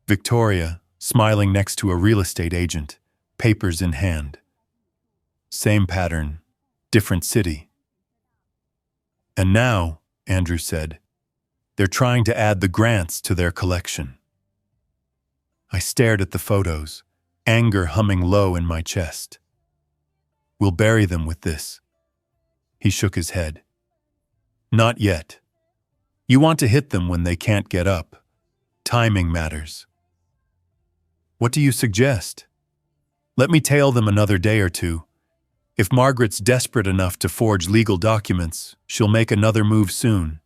Victoria, smiling next to a real estate agent, papers in hand. Same pattern, different city. And now, Andrew said, they're trying to add the Grants to their collection. I stared at the photos, anger humming low in my chest. We'll bury them with this. He shook his head. Not yet. You want to hit them when they can't get up. Timing matters. What do you suggest? Let me tail them another day or two. If Margaret's desperate enough to forge legal documents, she'll make another move soon.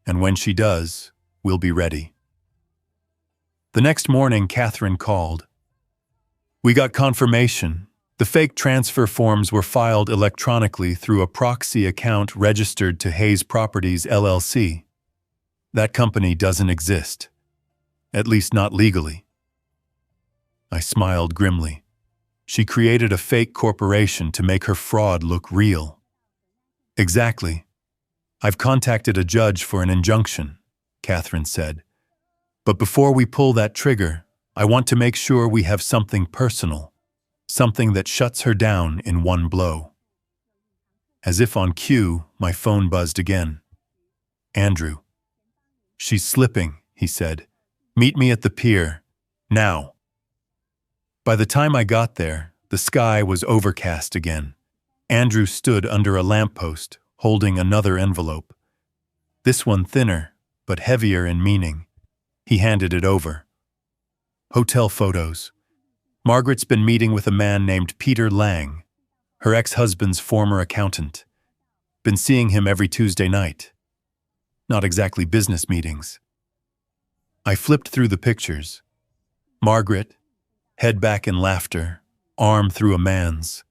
And when she does, we'll be ready. The next morning, Catherine called. We got confirmation. The fake transfer forms were filed electronically through a proxy account registered to Hayes Properties, LLC. That company doesn't exist. At least not legally. I smiled grimly. She created a fake corporation to make her fraud look real. Exactly. I've contacted a judge for an injunction, Catherine said. But before we pull that trigger, I want to make sure we have something personal. Something that shuts her down in one blow. As if on cue, my phone buzzed again. Andrew. She's slipping, he said. Meet me at the pier. Now. By the time I got there, the sky was overcast again. Andrew stood under a lamppost, holding another envelope. This one thinner, but heavier in meaning. He handed it over. Hotel photos. Margaret's been meeting with a man named Peter Lang, her ex-husband's former accountant. Been seeing him every Tuesday night. Not exactly business meetings. I flipped through the pictures. Margaret, head back in laughter, arm through a man's.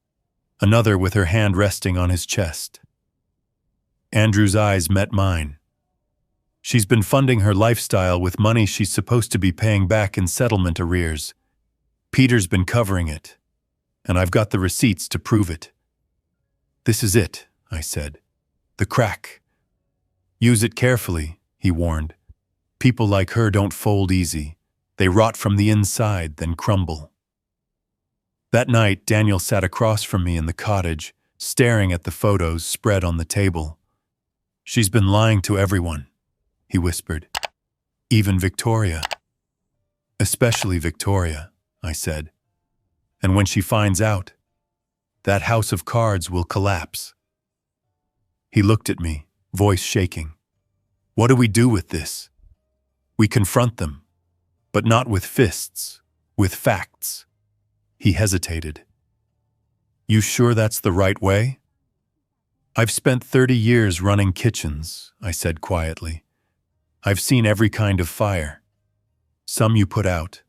Another with her hand resting on his chest. Andrew's eyes met mine. She's been funding her lifestyle with money she's supposed to be paying back in settlement arrears. Peter's been covering it, and I've got the receipts to prove it. This is it, I said. The crack. Use it carefully, he warned. People like her don't fold easy. They rot from the inside, then crumble. That night, Daniel sat across from me in the cottage, staring at the photos spread on the table. "She's been lying to everyone," he whispered. "Even Victoria." "Especially Victoria," I said. "And when she finds out, that house of cards will collapse." He looked at me, voice shaking. "What do we do with this?" "We confront them, but not with fists, with facts." He hesitated. "You sure that's the right way?" "I've spent 30 years running kitchens," I said quietly. "I've seen every kind of fire. Some you put out.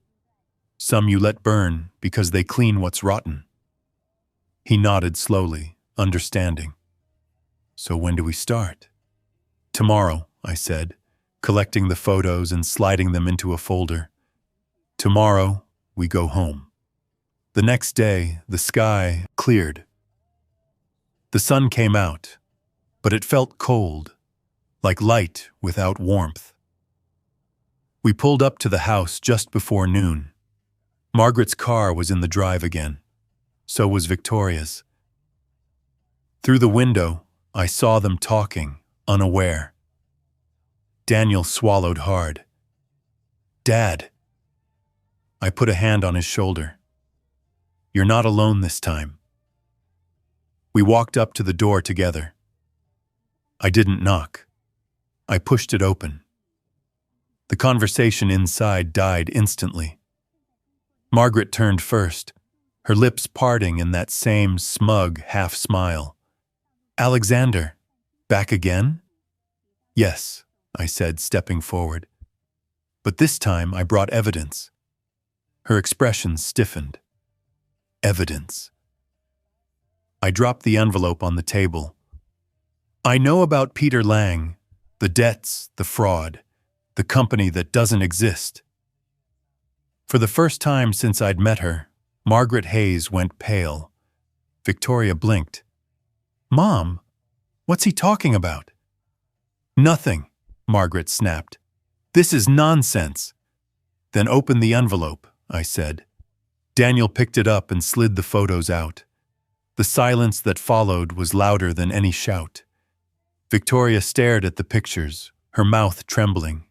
Some you let burn because they clean what's rotten." He nodded slowly, understanding. "So when do we start?" "Tomorrow," I said, collecting the photos and sliding them into a folder. "Tomorrow, we go home." The next day, the sky cleared. The sun came out, but it felt cold, like light without warmth. We pulled up to the house just before noon. Margaret's car was in the drive again. So was Victoria's. Through the window, I saw them talking, unaware. Daniel swallowed hard. "Dad." I put a hand on his shoulder. "You're not alone this time." We walked up to the door together. I didn't knock. I pushed it open. The conversation inside died instantly. Margaret turned first, her lips parting in that same smug half-smile. "Alexander, back again?" "Yes," I said, stepping forward. "But this time I brought evidence." Her expression stiffened. "Evidence." I dropped the envelope on the table. "I know about Peter Lang, the debts, the fraud, the company that doesn't exist." For the first time since I'd met her, Margaret Hayes went pale. Victoria blinked. "Mom, what's he talking about?" "Nothing," Margaret snapped. "This is nonsense." "Then open the envelope," I said. Daniel picked it up and slid the photos out. The silence that followed was louder than any shout. Victoria stared at the pictures, her mouth trembling.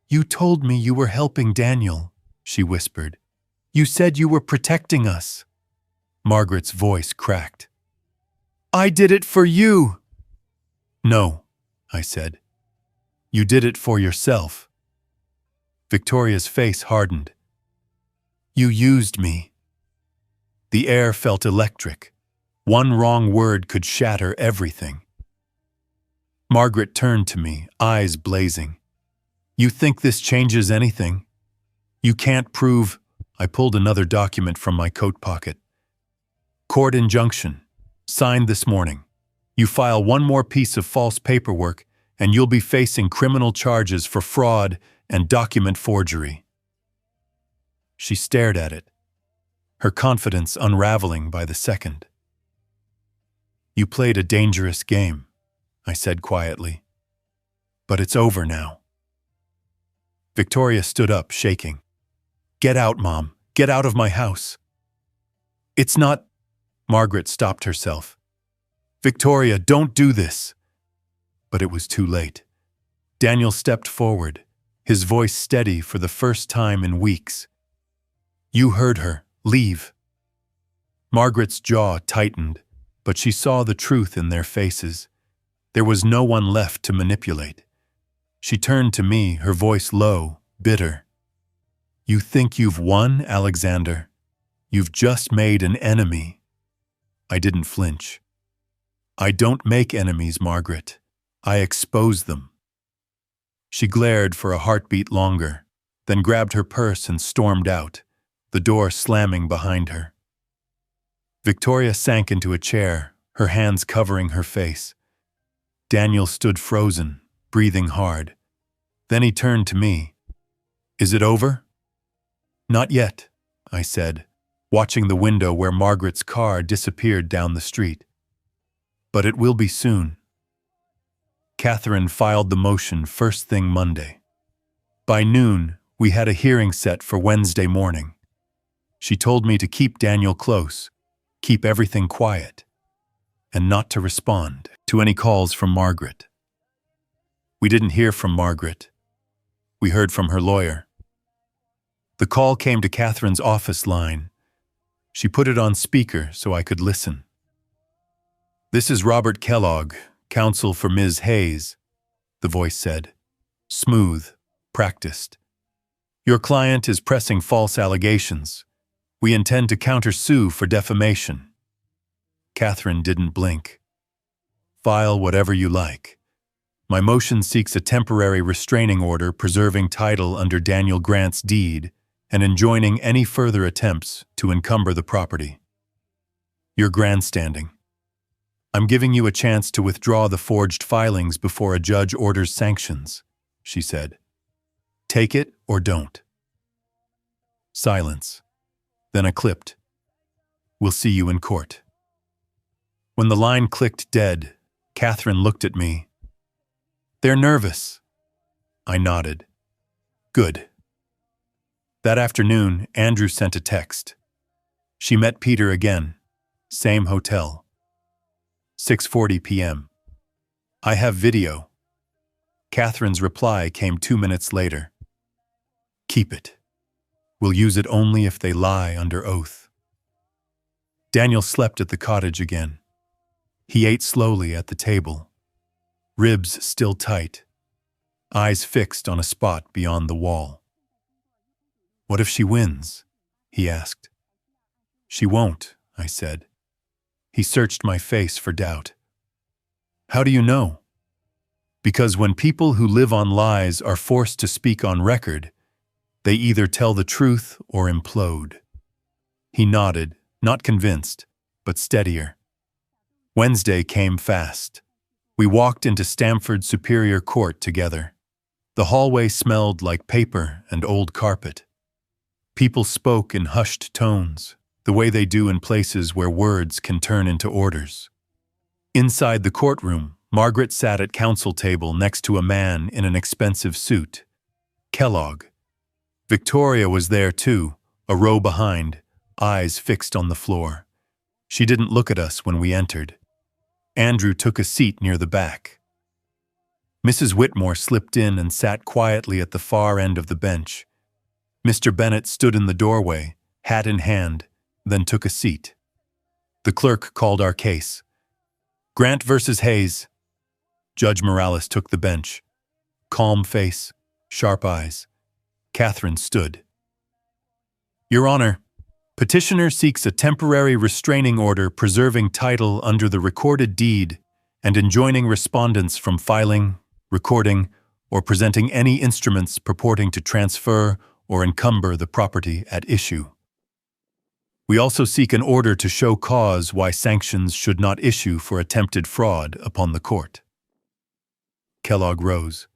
"You told me you were helping Daniel," she whispered. "You said you were protecting us." Margaret's voice cracked. "I did it for you." "No," I said. "You did it for yourself." Victoria's face hardened. "You used me." The air felt electric. One wrong word could shatter everything. Margaret turned to me, eyes blazing. "You think this changes anything? You can't prove—" I pulled another document from my coat pocket. "Court injunction. Signed this morning. You file one more piece of false paperwork, and you'll be facing criminal charges for fraud and document forgery." She stared at it, her confidence unraveling by the second. "You played a dangerous game," I said quietly. "But it's over now." Victoria stood up, shaking. "Get out, Mom. Get out of my house." "It's not—" Margaret stopped herself. "Victoria, don't do this." But it was too late. Daniel stepped forward, his voice steady for the first time in weeks. "You heard her. Leave." Margaret's jaw tightened, but she saw the truth in their faces. There was no one left to manipulate. She turned to me, her voice low, bitter. "You think you've won, Alexander? You've just made an enemy." I didn't flinch. "I don't make enemies, Margaret. I expose them." She glared for a heartbeat longer, then grabbed her purse and stormed out, the door slamming behind her. Victoria sank into a chair, her hands covering her face. Daniel stood frozen, breathing hard. Then he turned to me. "Is it over?" "Not yet," I said, watching the window where Margaret's car disappeared down the street. "But it will be soon." Catherine filed the motion first thing Monday. By noon, we had a hearing set for Wednesday morning. She told me to keep Daniel close, keep everything quiet, and not to respond to any calls from Margaret. We didn't hear from Margaret. We heard from her lawyer. The call came to Catherine's office line. She put it on speaker so I could listen. "This is Robert Kellogg, counsel for Ms. Hayes," the voice said. Smooth, practiced. "Your client is pressing false allegations. We intend to countersue for defamation." Catherine didn't blink. "File whatever you like. My motion seeks a temporary restraining order preserving title under Daniel Grant's deed and enjoining any further attempts to encumber the property." "You're grandstanding. I'm giving you a chance to withdraw the forged filings before a judge orders sanctions," she said. "Take it or don't." Silence. Then a clipped, "We'll see you in court." When the line clicked dead, Catherine looked at me. "They're nervous." I nodded. "Good." That afternoon, Andrew sent a text. She met Peter again. Same hotel. 6:40 p.m. "I have video." Catherine's reply came 2 minutes later. "Keep it. We'll use it only if they lie under oath." Daniel slept at the cottage again. He ate slowly at the table, ribs still tight, eyes fixed on a spot beyond the wall. "What if she wins?" he asked. "She won't," I said. He searched my face for doubt. "How do you know?" "Because when people who live on lies are forced to speak on record, they either tell the truth or implode." He nodded, not convinced, but steadier. Wednesday came fast. We walked into Stamford Superior Court together. The hallway smelled like paper and old carpet. People spoke in hushed tones, the way they do in places where words can turn into orders. Inside the courtroom, Margaret sat at counsel table next to a man in an expensive suit. Kellogg. Victoria was there too, a row behind, eyes fixed on the floor. She didn't look at us when we entered. Andrew took a seat near the back. Mrs. Whitmore slipped in and sat quietly at the far end of the bench. Mr. Bennett stood in the doorway, hat in hand, then took a seat. The clerk called our case. "Grant versus Hayes." Judge Morales took the bench. Calm face, sharp eyes. Catherine stood. "Your Honor, petitioner seeks a temporary restraining order preserving title under the recorded deed and enjoining respondents from filing, recording, or presenting any instruments purporting to transfer or encumber the property at issue. We also seek an order to show cause why sanctions should not issue for attempted fraud upon the court." Kellogg rose.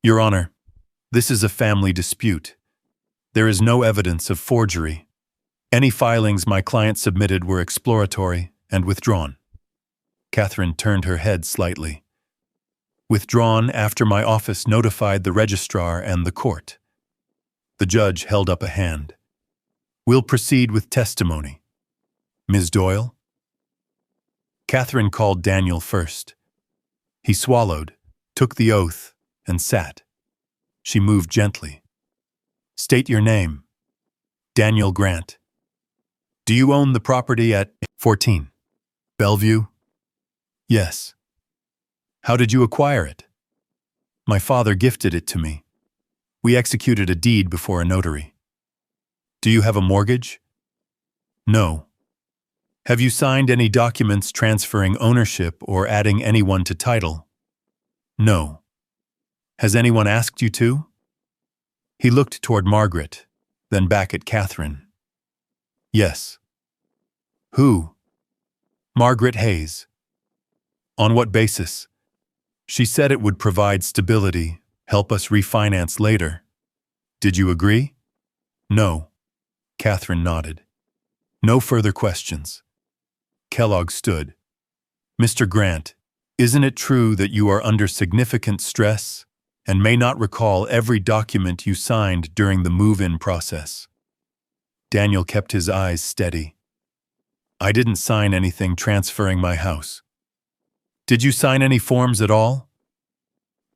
"Your Honor, this is a family dispute. There is no evidence of forgery. Any filings my client submitted were exploratory and withdrawn." Catherine turned her head slightly. "Withdrawn after my office notified the registrar and the court." The judge held up a hand. "We'll proceed with testimony. Ms. Doyle?" Catherine called Daniel first. He swallowed, took the oath, and sat. She moved gently. "State your name." "Daniel Grant." "Do you own the property at 14 Bellevue?" "Yes." "How did you acquire it?" "My father gifted it to me. We executed a deed before a notary." "Do you have a mortgage?" "No." "Have you signed any documents transferring ownership or adding anyone to title?" "No." "Has anyone asked you to?" He looked toward Margaret, then back at Catherine. "Yes." "Who?" "Margaret Hayes." "On what basis?" "She said it would provide stability, help us refinance later." "Did you agree?" "No." Catherine nodded. No further questions. Kellogg stood. "Mr. Grant, isn't it true that you are under significant stress and may not recall every document you signed during the move-in process?" Daniel kept his eyes steady. I didn't sign anything transferring my house. Did you sign any forms at all?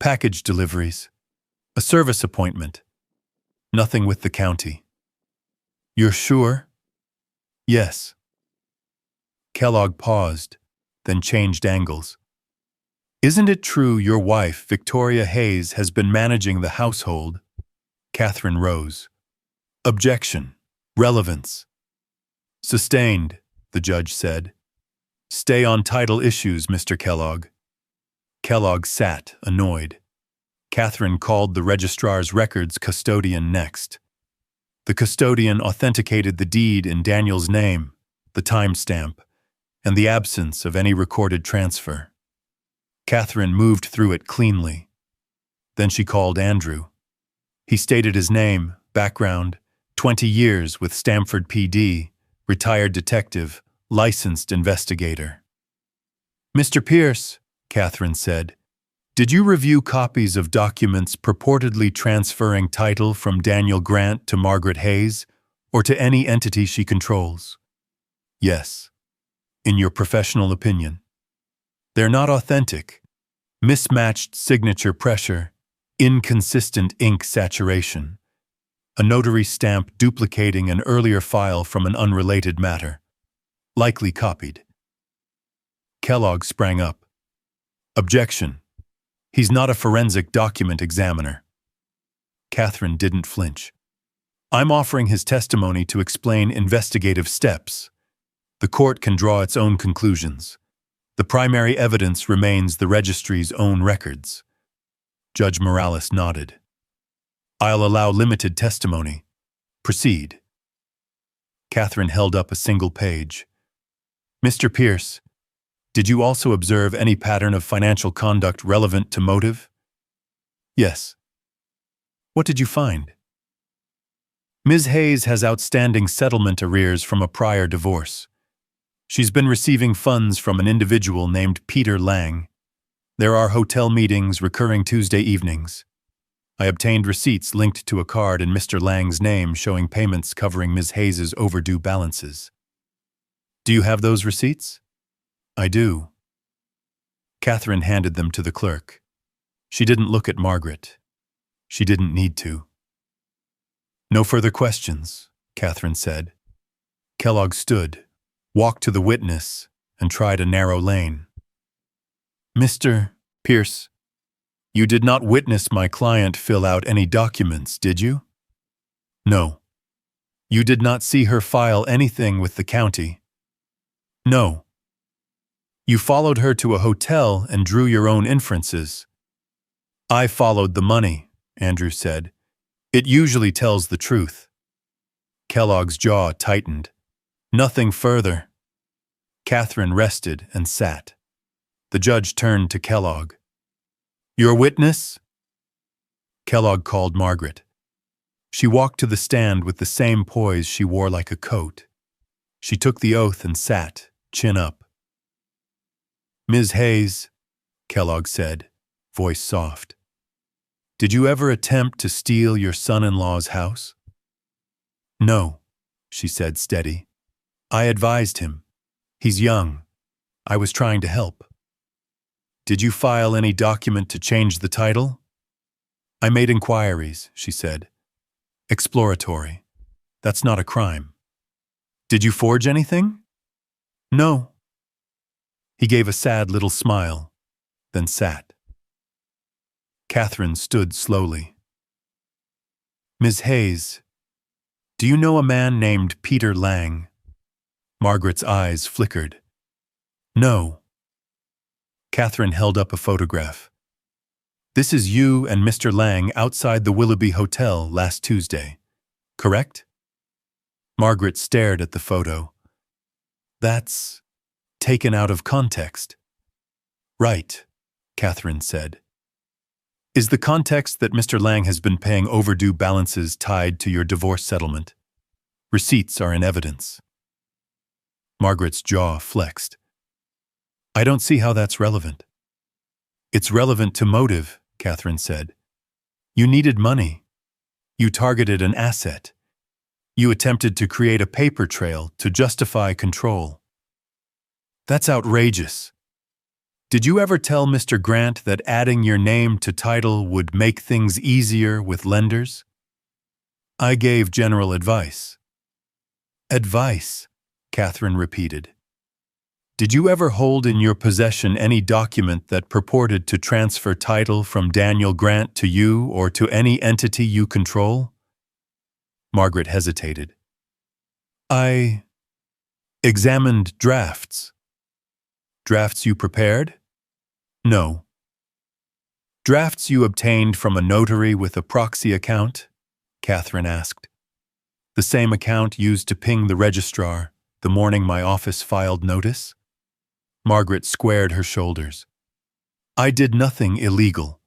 Package deliveries. A service appointment. Nothing with the county. You're sure? Yes. Kellogg paused, then changed angles. Isn't it true your wife, Victoria Hayes, has been managing the household? Catherine rose. Objection. Relevance. Sustained, the judge said. Stay on title issues, Mr. Kellogg. Kellogg sat, annoyed. Catherine called the registrar's records custodian next. The custodian authenticated the deed in Daniel's name, the timestamp, and the absence of any recorded transfer. Catherine moved through it cleanly. Then she called Andrew. He stated his name, background, 20 years with Stamford PD, retired detective, licensed investigator. Mr. Pierce, Catherine said, did you review copies of documents purportedly transferring title from Daniel Grant to Margaret Hayes, or to any entity she controls? Yes. In your professional opinion? They're not authentic. Mismatched signature pressure, inconsistent ink saturation. A notary stamp duplicating an earlier file from an unrelated matter. Likely copied. Kellogg sprang up. Objection. He's not a forensic document examiner. Catherine didn't flinch. I'm offering his testimony to explain investigative steps. The court can draw its own conclusions. The primary evidence remains the registry's own records. Judge Morales nodded. I'll allow limited testimony. Proceed. Catherine held up a single page. Mr. Pierce, did you also observe any pattern of financial conduct relevant to motive? Yes. What did you find? Ms. Hayes has outstanding settlement arrears from a prior divorce. She's been receiving funds from an individual named Peter Lang. There are hotel meetings recurring Tuesday evenings. I obtained receipts linked to a card in Mr. Lang's name showing payments covering Ms. Hayes' overdue balances. Do you have those receipts? I do. Catherine handed them to the clerk. She didn't look at Margaret. She didn't need to. No further questions, Catherine said. Kellogg stood, walked to the witness, and tried a narrow lane. Mr. Pierce, you did not witness my client fill out any documents, did you? No. You did not see her file anything with the county? No. You followed her to a hotel and drew your own inferences. I followed the money, Andrew said. It usually tells the truth. Kellogg's jaw tightened. Nothing further. Catherine rested and sat. The judge turned to Kellogg. Your witness? Kellogg called Margaret. She walked to the stand with the same poise she wore like a coat. She took the oath and sat, chin up. Ms. Hayes, Kellogg said, voice soft. Did you ever attempt to steal your son-in-law's house? No, she said steady. I advised him. He's young. I was trying to help. Did you file any document to change the title? I made inquiries, she said. Exploratory. That's not a crime. Did you forge anything? No. He gave a sad little smile, then sat. Catherine stood slowly. Ms. Hayes, do you know a man named Peter Lang? Margaret's eyes flickered. No. Catherine held up a photograph. This is you and Mr. Lang outside the Willoughby Hotel last Tuesday, correct? Margaret stared at the photo. That's taken out of context. Right, Catherine said. Is the context that Mr. Lang has been paying overdue balances tied to your divorce settlement? Receipts are in evidence. Margaret's jaw flexed. I don't see how that's relevant. It's relevant to motive, Catherine said. You needed money. You targeted an asset. You attempted to create a paper trail to justify control. That's outrageous. Did you ever tell Mr. Grant that adding your name to title would make things easier with lenders? I gave general advice. Advice, Catherine repeated. Did you ever hold in your possession any document that purported to transfer title from Daniel Grant to you or to any entity you control? Margaret hesitated. I examined drafts. Drafts you prepared? No. Drafts you obtained from a notary with a proxy account? Catherine asked. The same account used to ping the registrar the morning my office filed notice? Margaret squared her shoulders. I did nothing illegal.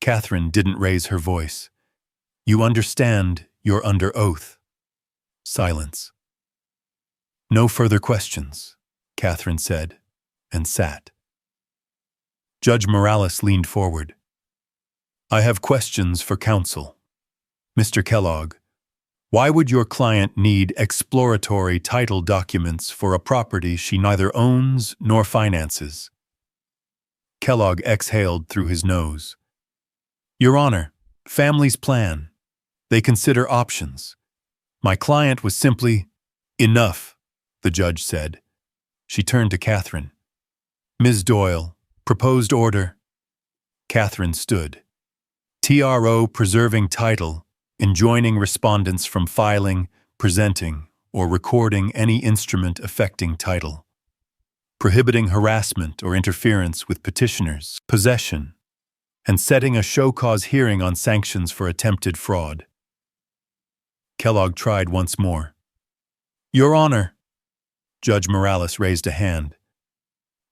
Catherine didn't raise her voice. You understand you're under oath. Silence. No further questions, Catherine said, and sat. Judge Morales leaned forward. I have questions for counsel. Mr. Kellogg, why would your client need exploratory title documents for a property she neither owns nor finances? Kellogg exhaled through his nose. Your Honor, families plan. They consider options. My client was simply, enough, the judge said. She turned to Catherine. Ms. Doyle, proposed order. Catherine stood. TRO preserving title, enjoining respondents from filing, presenting, or recording any instrument affecting title. Prohibiting harassment or interference with petitioners' possession, and setting a show-cause hearing on sanctions for attempted fraud. Kellogg tried once more. Your Honor, Judge Morales raised a hand.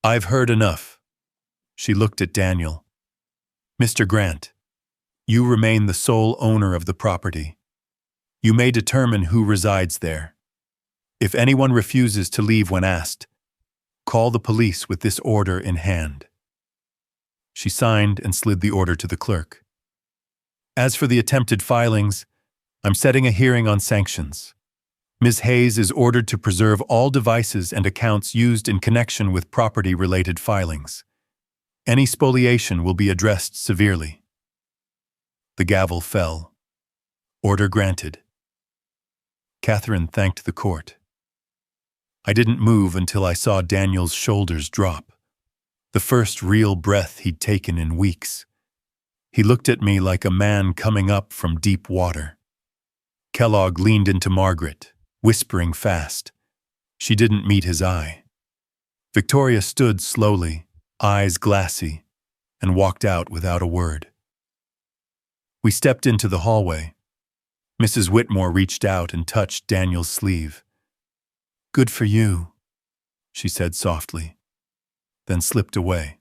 I've heard enough. She looked at Daniel. Mr. Grant, you remain the sole owner of the property. You may determine who resides there. If anyone refuses to leave when asked, call the police with this order in hand. She signed and slid the order to the clerk. As for the attempted filings, I'm setting a hearing on sanctions. Ms. Hayes is ordered to preserve all devices and accounts used in connection with property-related filings. Any spoliation will be addressed severely. The gavel fell. Order granted. Catherine thanked the court. I didn't move until I saw Daniel's shoulders drop, the first real breath he'd taken in weeks. He looked at me like a man coming up from deep water. Kellogg leaned into Margaret, whispering fast. She didn't meet his eye. Victoria stood slowly, eyes glassy, and walked out without a word. We stepped into the hallway. Mrs. Whitmore reached out and touched Daniel's sleeve. Good for you, she said softly, then slipped away.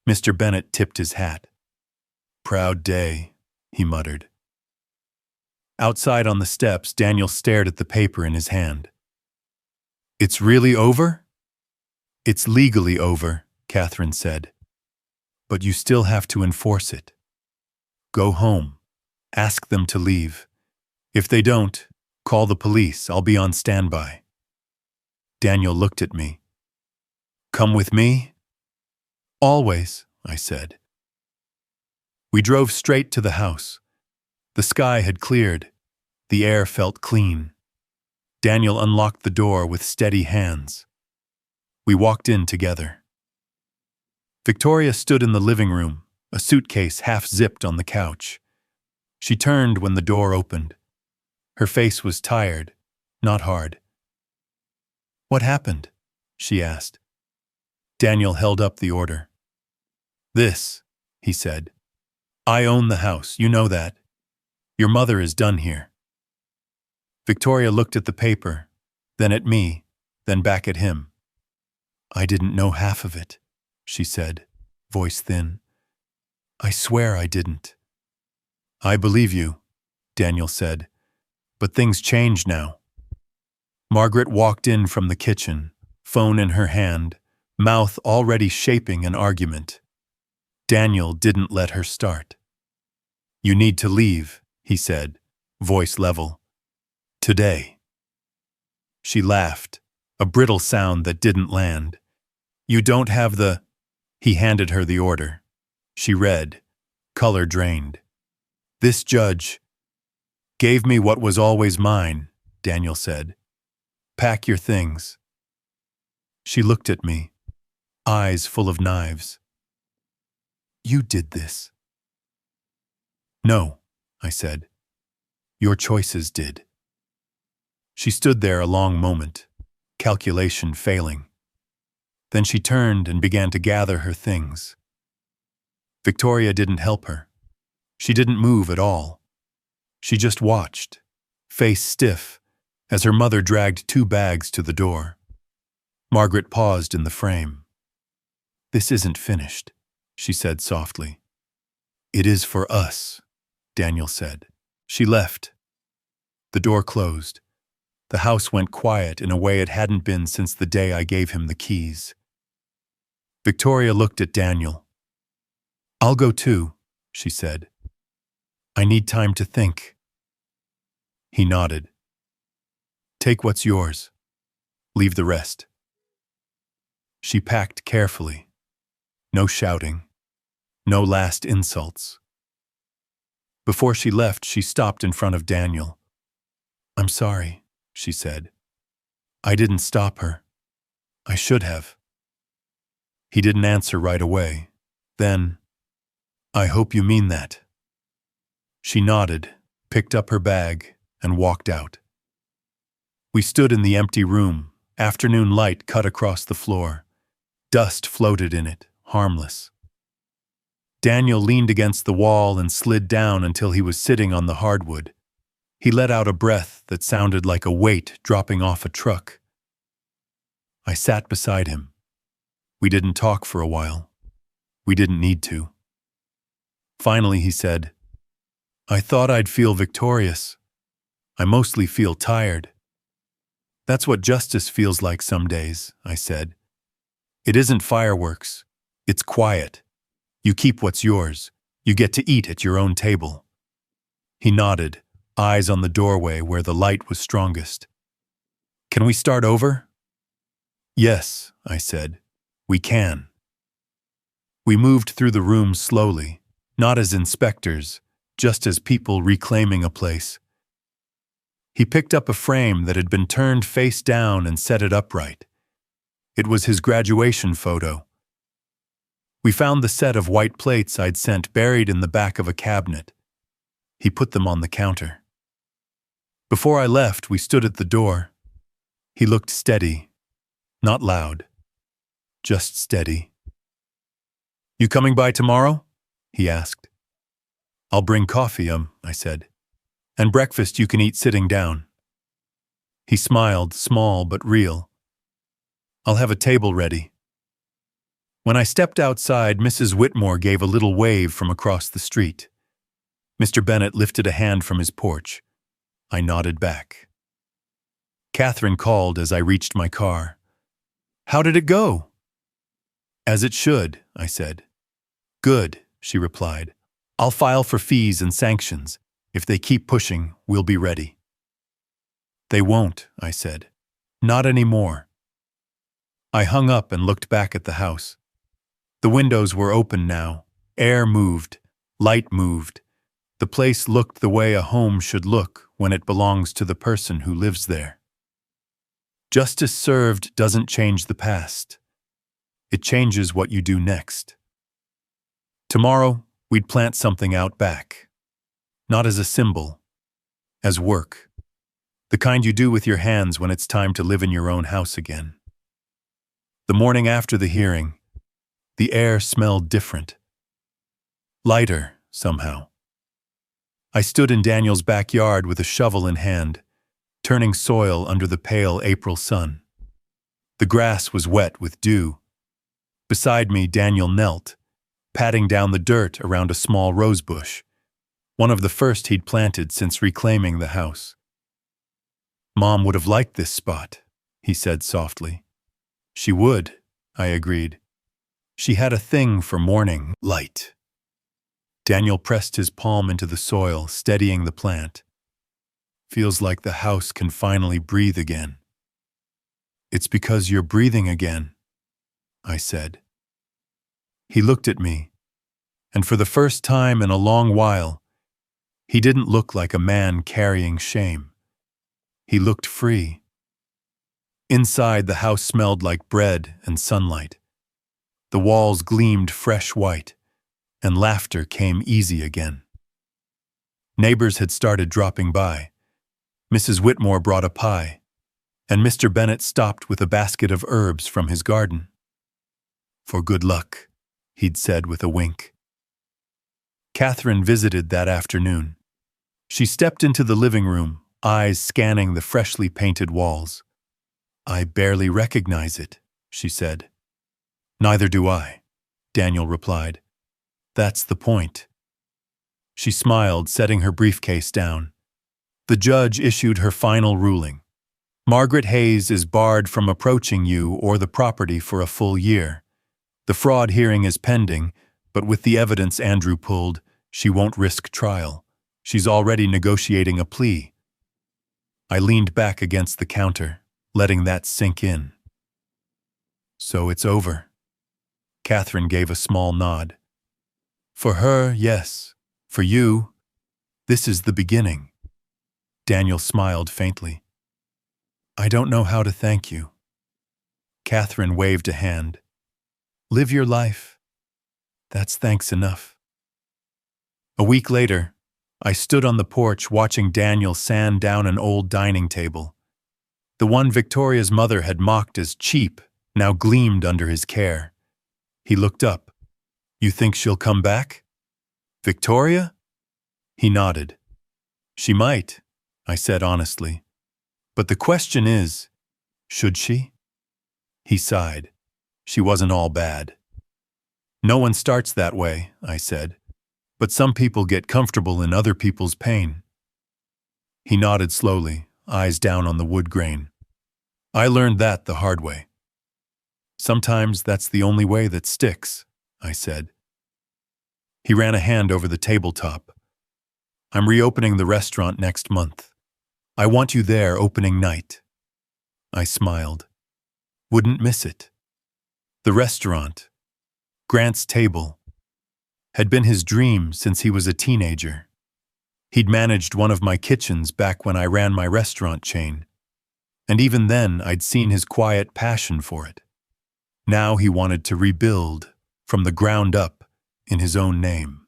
Mr. Bennett tipped his hat. Proud day, he muttered. Outside on the steps, Daniel stared at the paper in his hand. It's really over? It's legally over, Catherine said. But you still have to enforce it. Go home. Ask them to leave. If they don't, call the police. I'll be on standby. Daniel looked at me. Come with me? Always, I said. We drove straight to the house. The sky had cleared. The air felt clean. Daniel unlocked the door with steady hands. We walked in together. Victoria stood in the living room, a suitcase half-zipped on the couch. She turned when the door opened. Her face was tired, not hard. What happened? She asked. Daniel held up the order. This, he said. I own the house, you know that. Your mother is done here. Victoria looked at the paper, then at me, then back at him. I didn't know half of it, she said, voice thin. I swear I didn't. I believe you, Daniel said, but things change now. Margaret walked in from the kitchen, phone in her hand, mouth already shaping an argument. Daniel didn't let her start. You need to leave, he said, voice level. Today. She laughed, a brittle sound that didn't land. You don't have the... He handed her the order. She read, color drained. This judge gave me what was always mine, Daniel said. Pack your things. She looked at me, eyes full of knives. You did this. No, I said. Your choices did. She stood there a long moment, calculation failing. Then she turned and began to gather her things. Victoria didn't help her. She didn't move at all. She just watched, face stiff, as her mother dragged 2 bags to the door. Margaret paused in the frame. This isn't finished, she said softly. It is for us, Daniel said. She left. The door closed. The house went quiet in a way it hadn't been since the day I gave him the keys. Victoria looked at Daniel. I'll go too, she said. I need time to think. He nodded. Take what's yours. Leave the rest. She packed carefully. No shouting. No last insults. Before she left, she stopped in front of Daniel. I'm sorry, she said. I didn't stop her. I should have. He didn't answer right away. Then, I hope you mean that. She nodded, picked up her bag, and walked out. We stood in the empty room. Afternoon light cut across the floor. Dust floated in it, harmless. Daniel leaned against the wall and slid down until he was sitting on the hardwood. He let out a breath that sounded like a weight dropping off a truck. I sat beside him. We didn't talk for a while. We didn't need to. Finally, he said, I thought I'd feel victorious. I mostly feel tired. That's what justice feels like some days, I said. It isn't fireworks. It's quiet. You keep what's yours. You get to eat at your own table. He nodded, eyes on the doorway where the light was strongest. Can we start over? Yes, I said. We can. We moved through the room slowly, not as inspectors, just as people reclaiming a place. He picked up a frame that had been turned face down and set it upright. It was his graduation photo. We found the set of white plates I'd sent buried in the back of a cabinet. He put them on the counter. Before I left, we stood at the door. He looked steady, not loud, just steady. You coming by tomorrow? He asked. I'll bring coffee, I said. And breakfast you can eat sitting down. He smiled, small but real. I'll have a table ready. When I stepped outside, Mrs. Whitmore gave a little wave from across the street. Mr. Bennett lifted a hand from his porch. I nodded back. Catherine called as I reached my car. How did it go? As it should, I said. Good, she replied. I'll file for fees and sanctions. If they keep pushing, we'll be ready. They won't, I said. Not anymore. I hung up and looked back at the house. The windows were open now. Air moved. Light moved. The place looked the way a home should look when it belongs to the person who lives there. Justice served doesn't change the past. It changes what you do next. Tomorrow, we'd plant something out back. Not as a symbol, as work. The kind you do with your hands when it's time to live in your own house again. The morning after the hearing, the air smelled different. Lighter, somehow. I stood in Daniel's backyard with a shovel in hand, turning soil under the pale April sun. The grass was wet with dew. Beside me, Daniel knelt, patting down the dirt around a small rose bush, one of the first he'd planted since reclaiming the house. Mom would have liked this spot, he said softly. She would, I agreed. She had a thing for morning light. Daniel pressed his palm into the soil, steadying the plant. Feels like the house can finally breathe again. It's because you're breathing again, I said. He looked at me, and for the first time in a long while, he didn't look like a man carrying shame. He looked free. Inside, the house smelled like bread and sunlight. The walls gleamed fresh white, and laughter came easy again. Neighbors had started dropping by. Mrs. Whitmore brought a pie, and Mr. Bennet stopped with a basket of herbs from his garden. For good luck, he'd said with a wink. Catherine visited that afternoon. She stepped into the living room, eyes scanning the freshly painted walls. I barely recognize it, she said. Neither do I, Daniel replied. That's the point. She smiled, setting her briefcase down. The judge issued her final ruling. Margaret Hayes is barred from approaching you or the property for a full year. The fraud hearing is pending, but with the evidence Andrew pulled, she won't risk trial. She's already negotiating a plea. I leaned back against the counter, letting that sink in. So it's over. Catherine gave a small nod. For her, yes. For you, this is the beginning. Daniel smiled faintly. I don't know how to thank you. Catherine waved a hand. Live your life. That's thanks enough. A week later, I stood on the porch watching Daniel sand down an old dining table. The one Victoria's mother had mocked as cheap now gleamed under his care. He looked up. You think she'll come back? Victoria? He nodded. She might, I said honestly. But the question is, should she? He sighed. She wasn't all bad. No one starts that way, I said. But some people get comfortable in other people's pain. He nodded slowly, eyes down on the wood grain. I learned that the hard way. Sometimes that's the only way that sticks, I said. He ran a hand over the tabletop. I'm reopening the restaurant next month. I want you there opening night. I smiled. Wouldn't miss it. The restaurant, Grant's Table, had been his dream since he was a teenager. He'd managed one of my kitchens back when I ran my restaurant chain, and even then I'd seen his quiet passion for it. Now he wanted to rebuild, from the ground up, in his own name.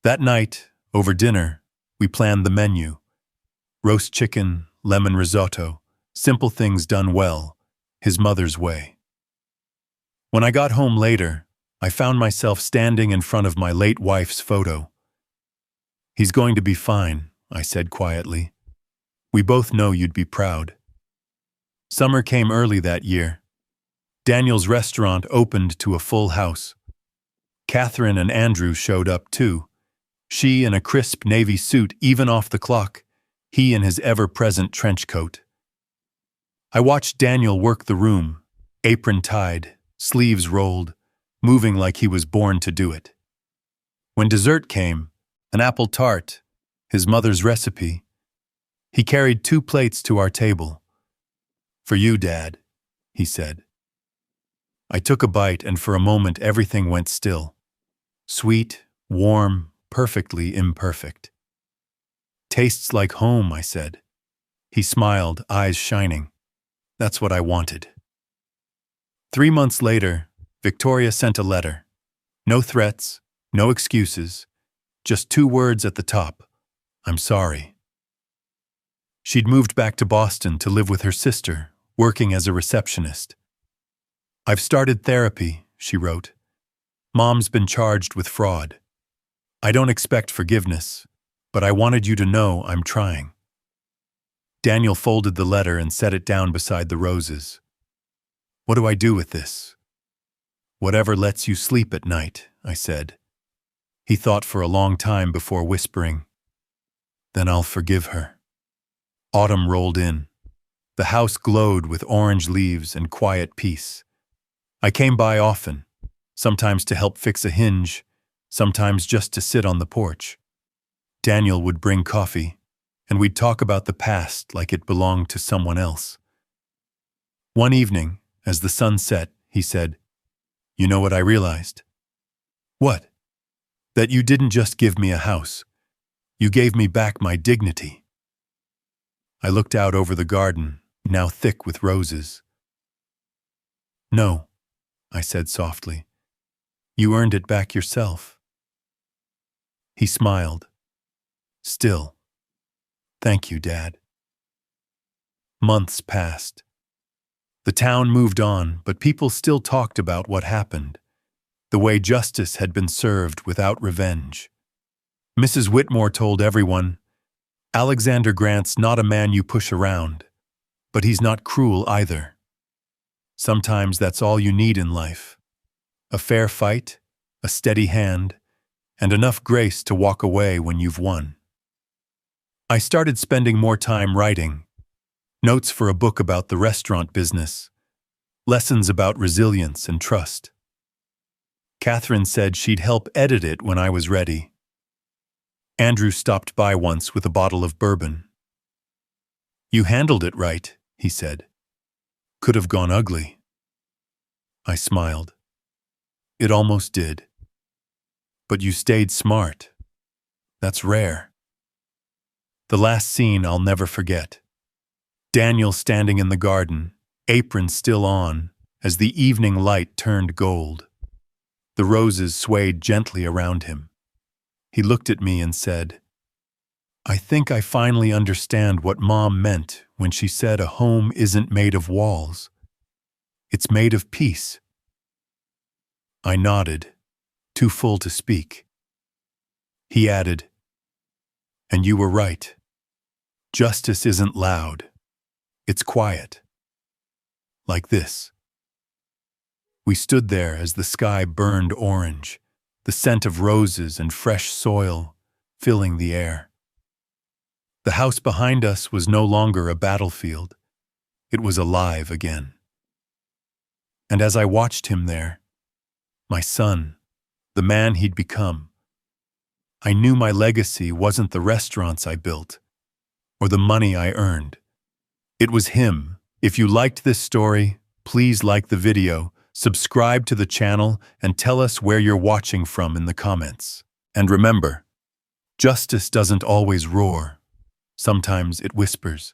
That night, over dinner, we planned the menu. Roast chicken, lemon risotto, simple things done well, his mother's way. When I got home later, I found myself standing in front of my late wife's photo. He's going to be fine, I said quietly. We both know you'd be proud. Summer came early that year. Daniel's restaurant opened to a full house. Catherine and Andrew showed up too. She in a crisp navy suit even off the clock, he in his ever-present trench coat. I watched Daniel work the room, apron tied, sleeves rolled, moving like he was born to do it. When dessert came, an apple tart, his mother's recipe, he carried 2 plates to our table. For you, Dad, he said. I took a bite and for a moment everything went still. Sweet, warm, perfectly imperfect. Tastes like home, I said. He smiled, eyes shining. That's what I wanted. 3 months later, Victoria sent a letter. No threats, no excuses, just 2 words at the top. I'm sorry. She'd moved back to Boston to live with her sister, working as a receptionist. I've started therapy, she wrote. Mom's been charged with fraud. I don't expect forgiveness, but I wanted you to know I'm trying. Daniel folded the letter and set it down beside the roses. What do I do with this? Whatever lets you sleep at night, I said. He thought for a long time before whispering, Then I'll forgive her. Autumn rolled in. The house glowed with orange leaves and quiet peace. I came by often, sometimes to help fix a hinge, sometimes just to sit on the porch. Daniel would bring coffee, and we'd talk about the past like it belonged to someone else. One evening, as the sun set, he said, "You know what I realized?" "What?" "That you didn't just give me a house. You gave me back my dignity." I looked out over the garden, now thick with roses. "No," I said softly. "You earned it back yourself." He smiled. "Still, thank you, Dad." Months passed. The town moved on, but people still talked about what happened, the way justice had been served without revenge. Mrs. Whitmore told everyone, "Alexander Grant's not a man you push around, but he's not cruel either." Sometimes that's all you need in life. A fair fight, a steady hand, and enough grace to walk away when you've won. I started spending more time writing, notes for a book about the restaurant business, lessons about resilience and trust. Catherine said she'd help edit it when I was ready. Andrew stopped by once with a bottle of bourbon. "You handled it right," he said. "Could have gone ugly." I smiled. "It almost did. But you stayed smart. That's rare." The last scene I'll never forget. Daniel standing in the garden, apron still on, as the evening light turned gold. The roses swayed gently around him. He looked at me and said, "I think I finally understand what Mom meant when she said a home isn't made of walls. It's made of peace." I nodded, too full to speak. He added, "And you were right. Justice isn't loud. It's quiet. Like this." We stood there as the sky burned orange, the scent of roses and fresh soil filling the air. The house behind us was no longer a battlefield. It was alive again. And as I watched him there, my son, the man he'd become, I knew my legacy wasn't the restaurants I built or the money I earned. It was him. If you liked this story, please like the video, subscribe to the channel, and tell us where you're watching from in the comments. And remember, justice doesn't always roar. Sometimes it whispers.